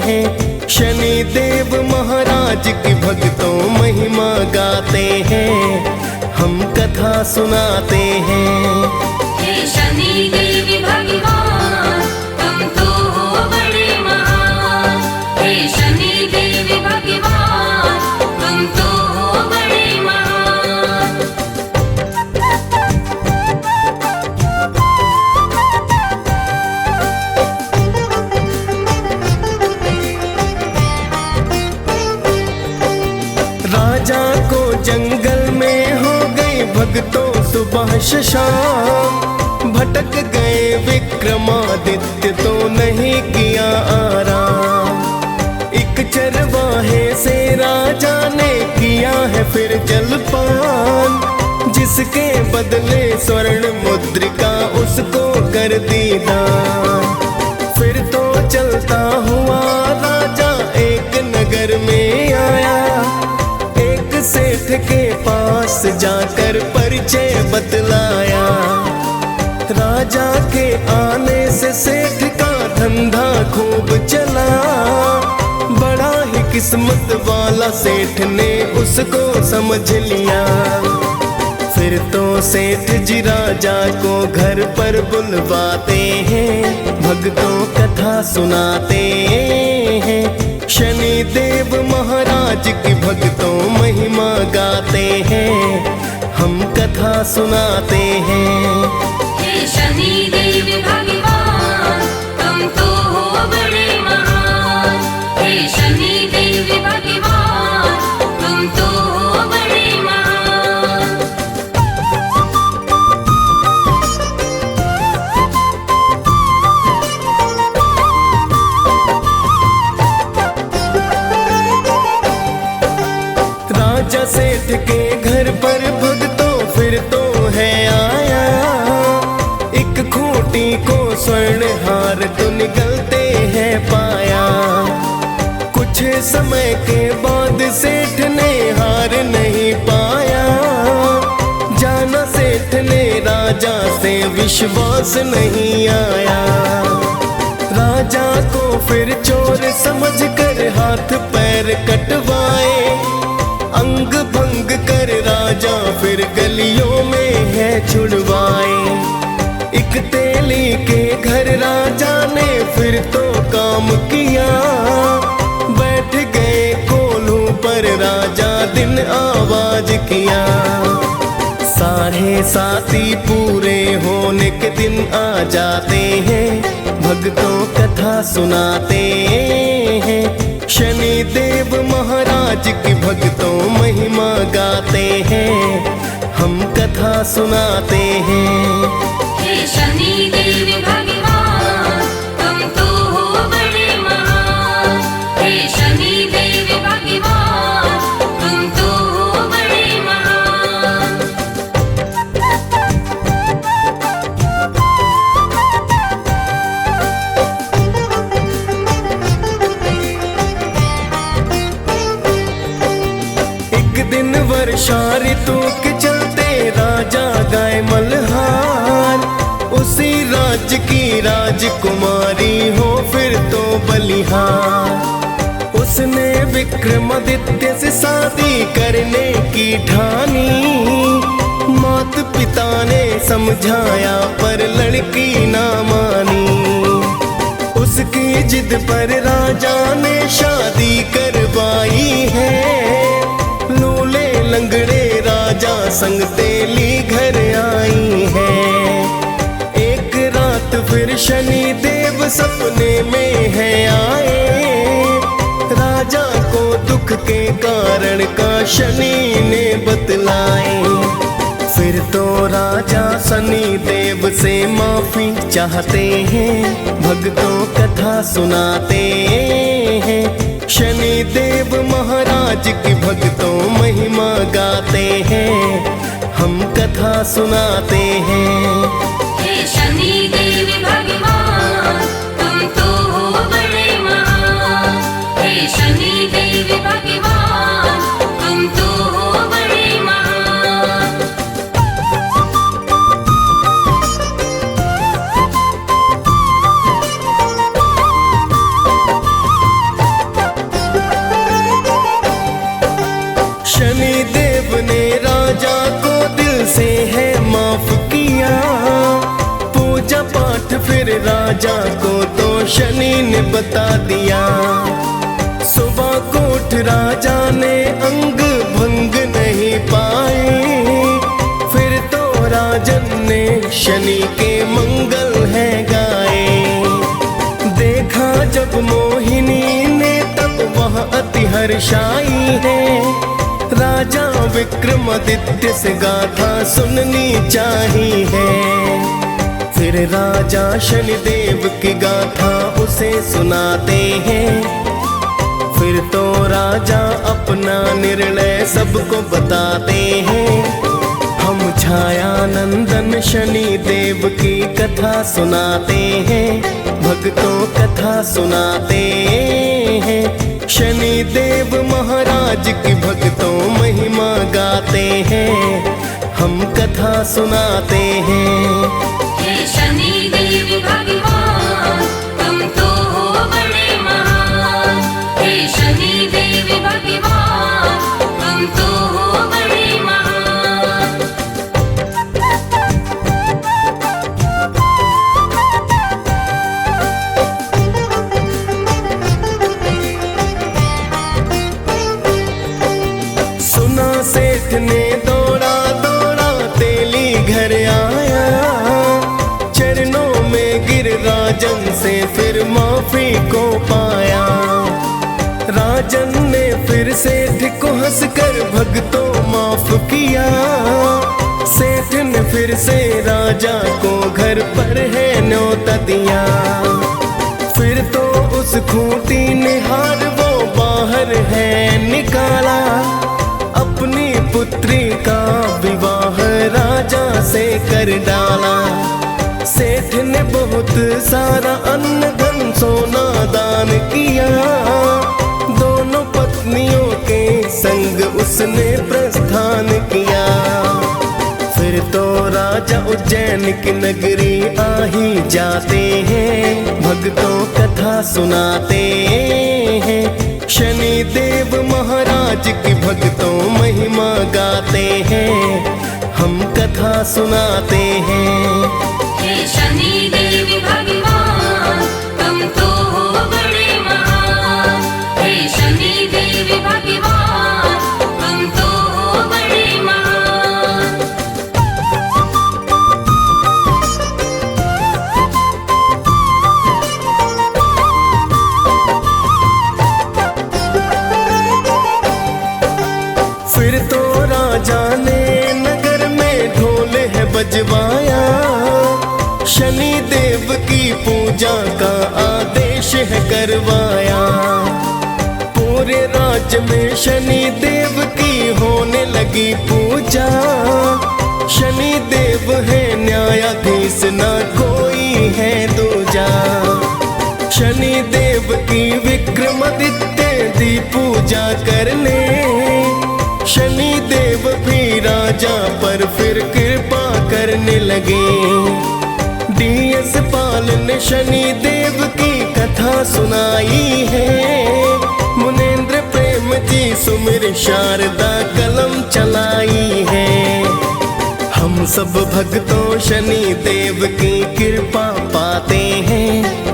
हैं। शनि देव महाराज की भक्तों महिमा गाते हैं, हम कथा सुनाते हैं। हे शनि देव भगवान तुम तो हो बड़े महान। हे शनि देव भगवान तुम तो हो बड़े महान। राजा को जंगल में हो गई भक्तों सुबह शाम। भटक गए विक्रमादित्य तो नहीं किया आराम। एक चरवाहे से राजा ने किया है फिर जलपान, जिसके बदले स्वर्ण मुद्रिका उसको कर दी दान। फिर तो चलता हुआ राजा एक नगर में आया, एक सेठ के पास जाकर परिचय बतलाया। राजा के आने से सेठ का धंधा खूब चला, बड़ा ही किस्मत वाला सेठ ने उसको समझ लिया। फिर तो सेठ जी राजा को घर पर बुलवाते हैं, भक्तों कथा सुनाते हैं। शनि देव महाराज की भक्तों महिमा गाते हैं, हम कथा सुनाते हैं। हे शनि देव भगवान तुम तो हो बड़े महान। हे शनि देव भगवान तुम तो हो बड़े महान। राजा सेठ के घर पर भक्तों फिर तो है आया। एक खूंटी को स्वर्ण हार तो निकलते हैं पाया। समय के बाद सेठ ने हार नहीं पाया। जाना सेठ ने राजा से विश्वास नहीं आया। राजा को फिर चोर समझकर हाथ पैर कटवाए। अंग भंग कर राजा फिर गलियों में है छुड़वाए। एक तेली के घर राजा ने फिर तो काम किया। बैठ गए कोल्हू पर राजा दिन आवाज किया। साढ़े साथी पूरे होने के दिन आ जाते हैं। भक्तों कथा सुनाते हैं। शनि देव महाराज की भक्तों महिमा गाते हैं। हम कथा सुनाते हैं। हे शनि देव भगवान तुम तो हो बड़े महान। हे शनि देव भगवान तुम तो हो बड़े महान। एक दिन वर्षा ऋतु के चलते राजा गाय मल्हार। उसी राज्य की राजकुमारी हो फिर तो बलिहार। उसने विक्रमादित्य से शादी करने की ठानी। माता पिता ने समझाया पर लड़की ना मानी। उसकी जिद पर राजा ने शादी करवाई है। लूले लंगड़े राजा संग तेली घर आई है। एक रात फिर शनि देव सपने में है आए। राजा को दुख के कारण का शनि ने बतलाए। फिर तो राजा शनि देव से माफी चाहते हैं। भक्तों कथा सुनाते हैं। शनि देव महाराज की भक्तों महिमा गाते हैं। हम कथा सुनाते हैं। हे शनि देव भगवान तुम तो हो बड़े महान। हे शनि देव भगवान तुम तो हो बड़े महान। शनि देव ने राजा को दिल से है माफ किया। पूजा पाठ फिर राजा को तो शनि ने बता दिया। सुबह को उठ राजा ने अंग भंग नहीं पाए। फिर तो राजन ने शनि के मंगल है गाए। देखा जब मोहिनी ने तब वह अति हर्षाई है। राजा विक्रमादित्य से गाथा सुननी चाहिए। फिर राजा शनिदेव की गाथा उसे सुनाते हैं। फिर तो राजा अपना निर्णय सबको बताते हैं। हम छाया नंदन शनि देव की कथा सुनाते हैं। भक्तों कथा सुनाते हैं। शनि देव महाराज की भक्तों महिमा गाते हैं। हम कथा सुनाते हैं। हे शनि देव भगवान तुम तो हो बड़े महान। हे शनि देव भगवान तुम तो हो बड़े महान। सुना सेठ ने दौड़ा दौड़ा तेली घर आया। चरणों में गिर राजन से फिर माफी को पाया। राजन ने फिर सेठ को हंसकर भक्तों माफ किया। सेठ ने फिर से राजा को घर पर है न्योता दिया। फिर तो उस खूंटी निहार वो बाहर है निकाला। अपनी पुत्री का विवाह राजा से कर डाला। सेठ ने बहुत सारा अन्न धन सोना दान किया। दोनों उसने प्रस्थान किया। फिर तो राजा उज्जैन की नगरी आ ही जाते हैं, भक्तों कथा सुनाते हैं। शनि देव महाराज की भक्तों महिमा गाते हैं, हम कथा सुनाते हैं। हे शनि देव भगवान तुम तो हो बड़े महान। हे शनि देव भगवान तुम तो हो बड़े महान। फिर तो राजा ने नगर में ढोल है बजवाया, शनि देव की पूजा का आदेश है करवाया। पूरे राज्य में शनि देव की होने लगी पूजा। शनि देव है न्यायाधीश, ना कोई है दूजा। शनि देव की विक्रमादित्य दी पूजा करने, शनि देव भी राजा पर फिर कृपा करने लगे। DS पाल ने शनि देव की कथा सुनाई है, मुनेन्द्र प्रेम जी सुमिर शारदा कलम चलाई है। हम सब भक्तों शनि देव की कृपा पाते हैं,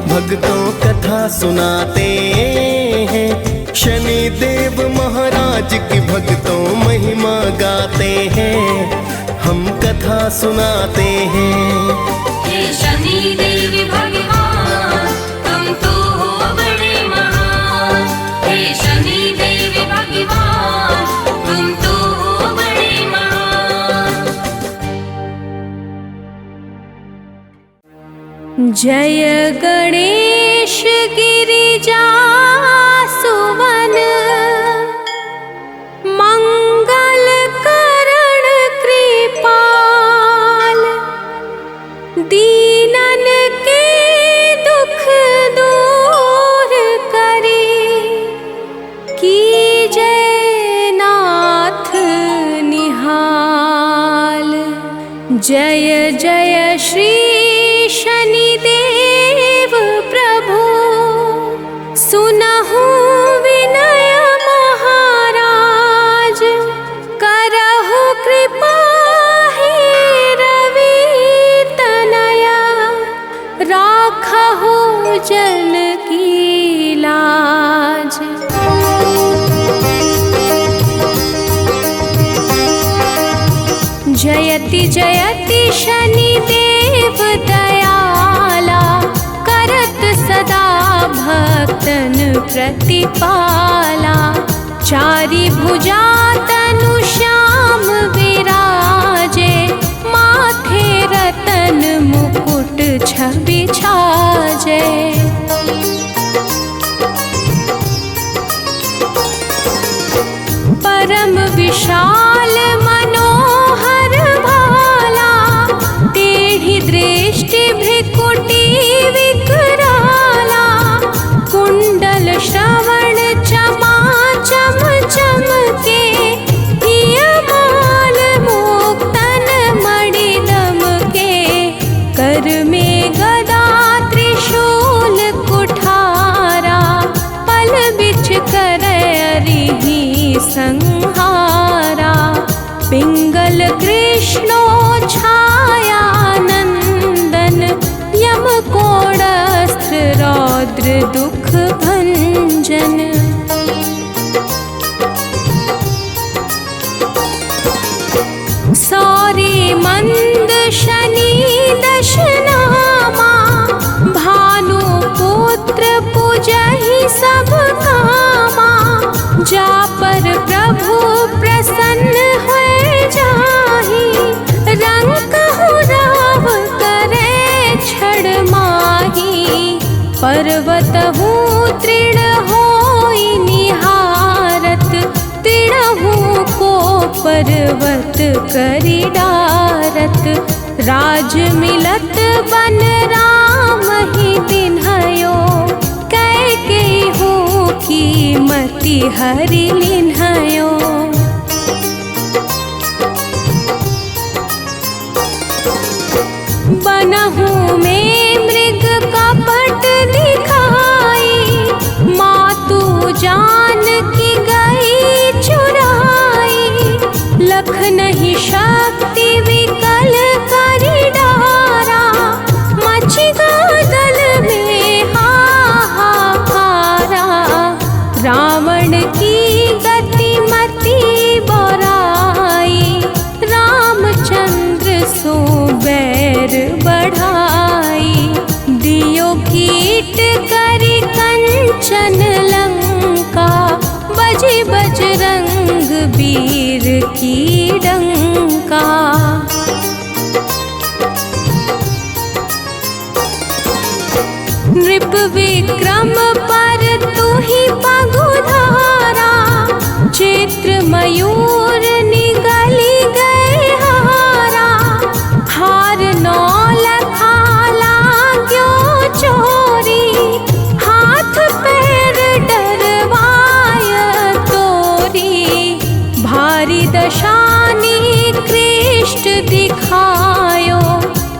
भक्तों कथा सुनाते हैं। शनि देव महाराज की भक्तों महिमा गाते हैं, हम कथा सुनाते हैं। हे शनि देव भगवान तुम तो हो बड़े महान। हे शनि देव भगवान तुम तो हो बड़े महान। जय गणेश गिरिजा सुवन, मंगल करण कृपाल। दीनन के दुख दूर करे, कीजय नाथ निहाल। जय जय श्री शनिदेव प्रभु, सुनहु विनय महाराज। करहु कृपा हे रवि तनया, राखहु जन की लाज। जयति जयति शनिदेव दयाला, करत सदा भक्तन प्रतिपाला। चारि भुजा तनु श्याम विराजे, माथे रतन मुकुट छवि छाजे। परम विशाल मनोहर भाला, टेढ़ी दृष्टि भ्रिकुटी विकराला। कुंडल श्रवण चमा चम चमके, हियमाल मुक्तन मणि दमके। कर में गदा त्रिशूल कुठारा, पल बिच करहि संहारा। पिंगल कृष्णो छाया नंदन, यम कोडस्त्र रौद्र दुख भंजन। सौरे मंद शनि दशनामा, भानु पुत्र पूजहि सब कामा। जा पर प्रभु प्रसन्न हुए जाहि, रंकहु राव करे छड़ माही। पर्वतहु तृण होई निहारत, तृणहु को पर्वत करि डारत। राज मिलत बन राम ही तिन्हयो, कैकेयी की मति हरि लिन्हयो। सुख नहीं शक्ति विकल करी डारा, मची गादल में हाहाकारा। रावण की गति मति बोराई, रामचंद्र सो बैर बढ़ाई। दियो कीट करी कंचन लंका, बजे बजरंग वीर की डंका। नृप विक्रम पर तू ही पगुधारा, चित्र मयूर निगली गए हारा। हार नौ लखा लाग्यो चोरी, हाथ पैर डरवाय तोरी। भारी दशानी कृष्ट दिखायो,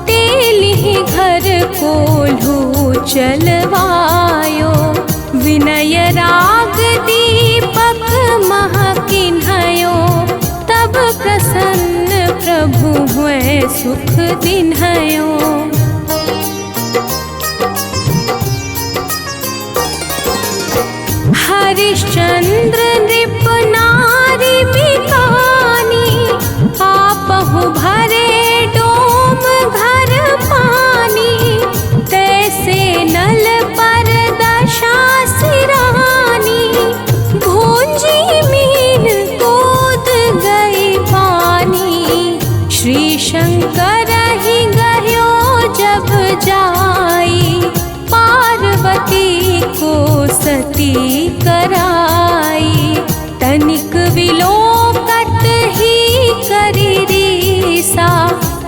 तेली घर कोल्हू चलवायो। विनय राग दीपक महकिन्हयो, तब प्रसन्न प्रभु हुए सुख दिन्हयो। हरिश्चंद्र नृप नारी बिकानी, आपहु भरे डोम घर पानी। तैसे नल पर दशा सिरानी, भूंजी मीन कूद गई पानी। श्री शंकर ही गयो जब जाई, पार्वती को सती कराई। तनिक विलोकत ही करी रीसा,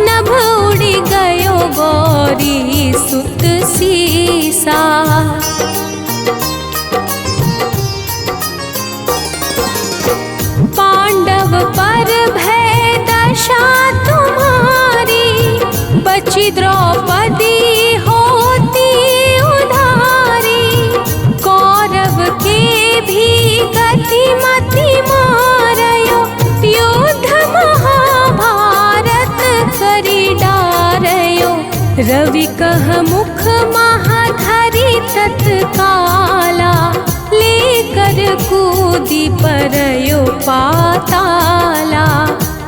नभ उड़ी गयो गौरी सुत सीसा। पांडव पर भय दशा तुम्हारी, बची द्रौपदी होती उधारी। कौरव के भी गति मति मारयो, युद्ध महाभारत करी डारयो। रवि कह मुख महाधरी तत्काला, लेकर कूदी परयो पाताला।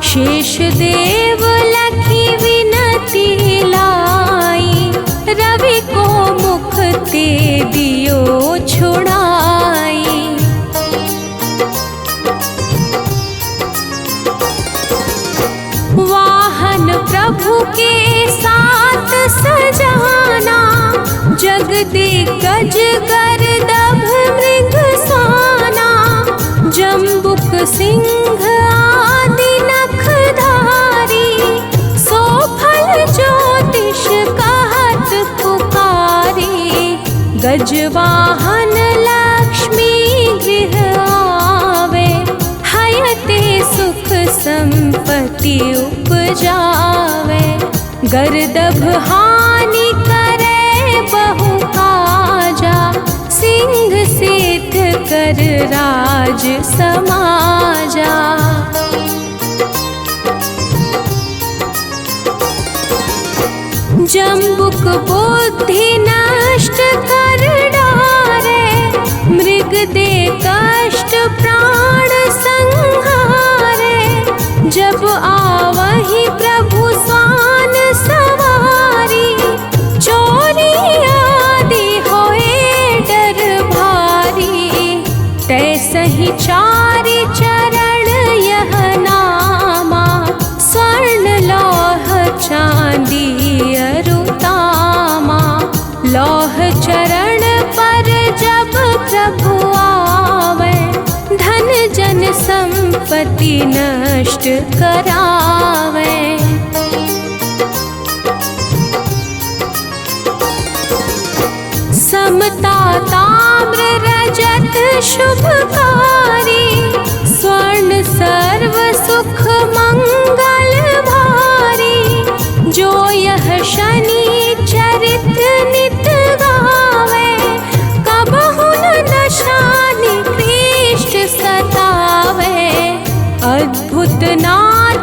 शेष देव लखी विनती लाई, रवि को मुख ते दियो छुड़ाई। वाहन प्रभु के साथ सजाना, जग दिग्गज गर्दभ मृग साना। जम्बुक सिंह आदि नखधारी, सो फल ज्योतिष कहत पुकारी। गजवाहन लक्ष्मी गृह आवे, हयते सुख संपत्ति उपजावे। गर्दभ हानि करे बहु काजा, सिंह सिद्ध कर राज समाजा। जम्बुक बुद्धि नष्ट कर डारे, मृग दे कष्ट प्राण संहारे। जब आवहि प्रभु स्वान सवारी, चोरी आदि होए डर भारी। तैसहि चारि चरण यह नामा, स्वर्ण लौह चांदी अरुतामा। लौह चरण पर जब प्रभु आवे, धन जन संपत्ति नष्ट करावे। समता ताम्र रजत शुभकारी, स्वर्ण सर्व सुख मंगल भारी। जो यह शनि चरित्र नित गावे, कबहु न दशा निकृष्ट सतावे। अद्भुत नाथ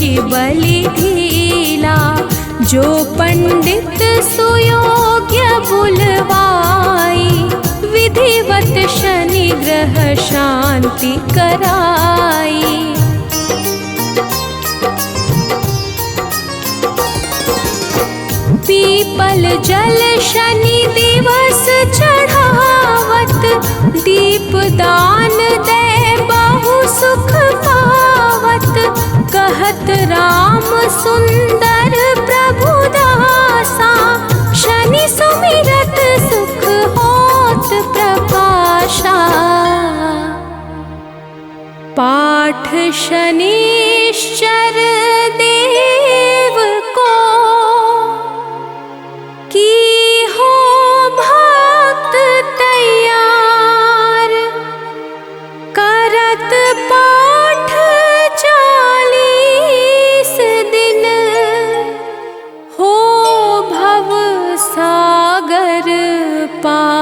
रुचि बलि ढीला, जो पंडित सुयोग्य बुलवाई, विधिवत शनि ग्रह शांति कराई। पीपल जल शनि दिवस चढ़ावत, दीप दान दे बहु सुख पावत, कहत राम सुंदर प्रभु दासा, शनि सुमिरत सुख होत प्रकाशा। पाठ शनिश्चर देव को की हो भक्त तैयार, करत पाठ 40 दिन, हो भव सागर पार।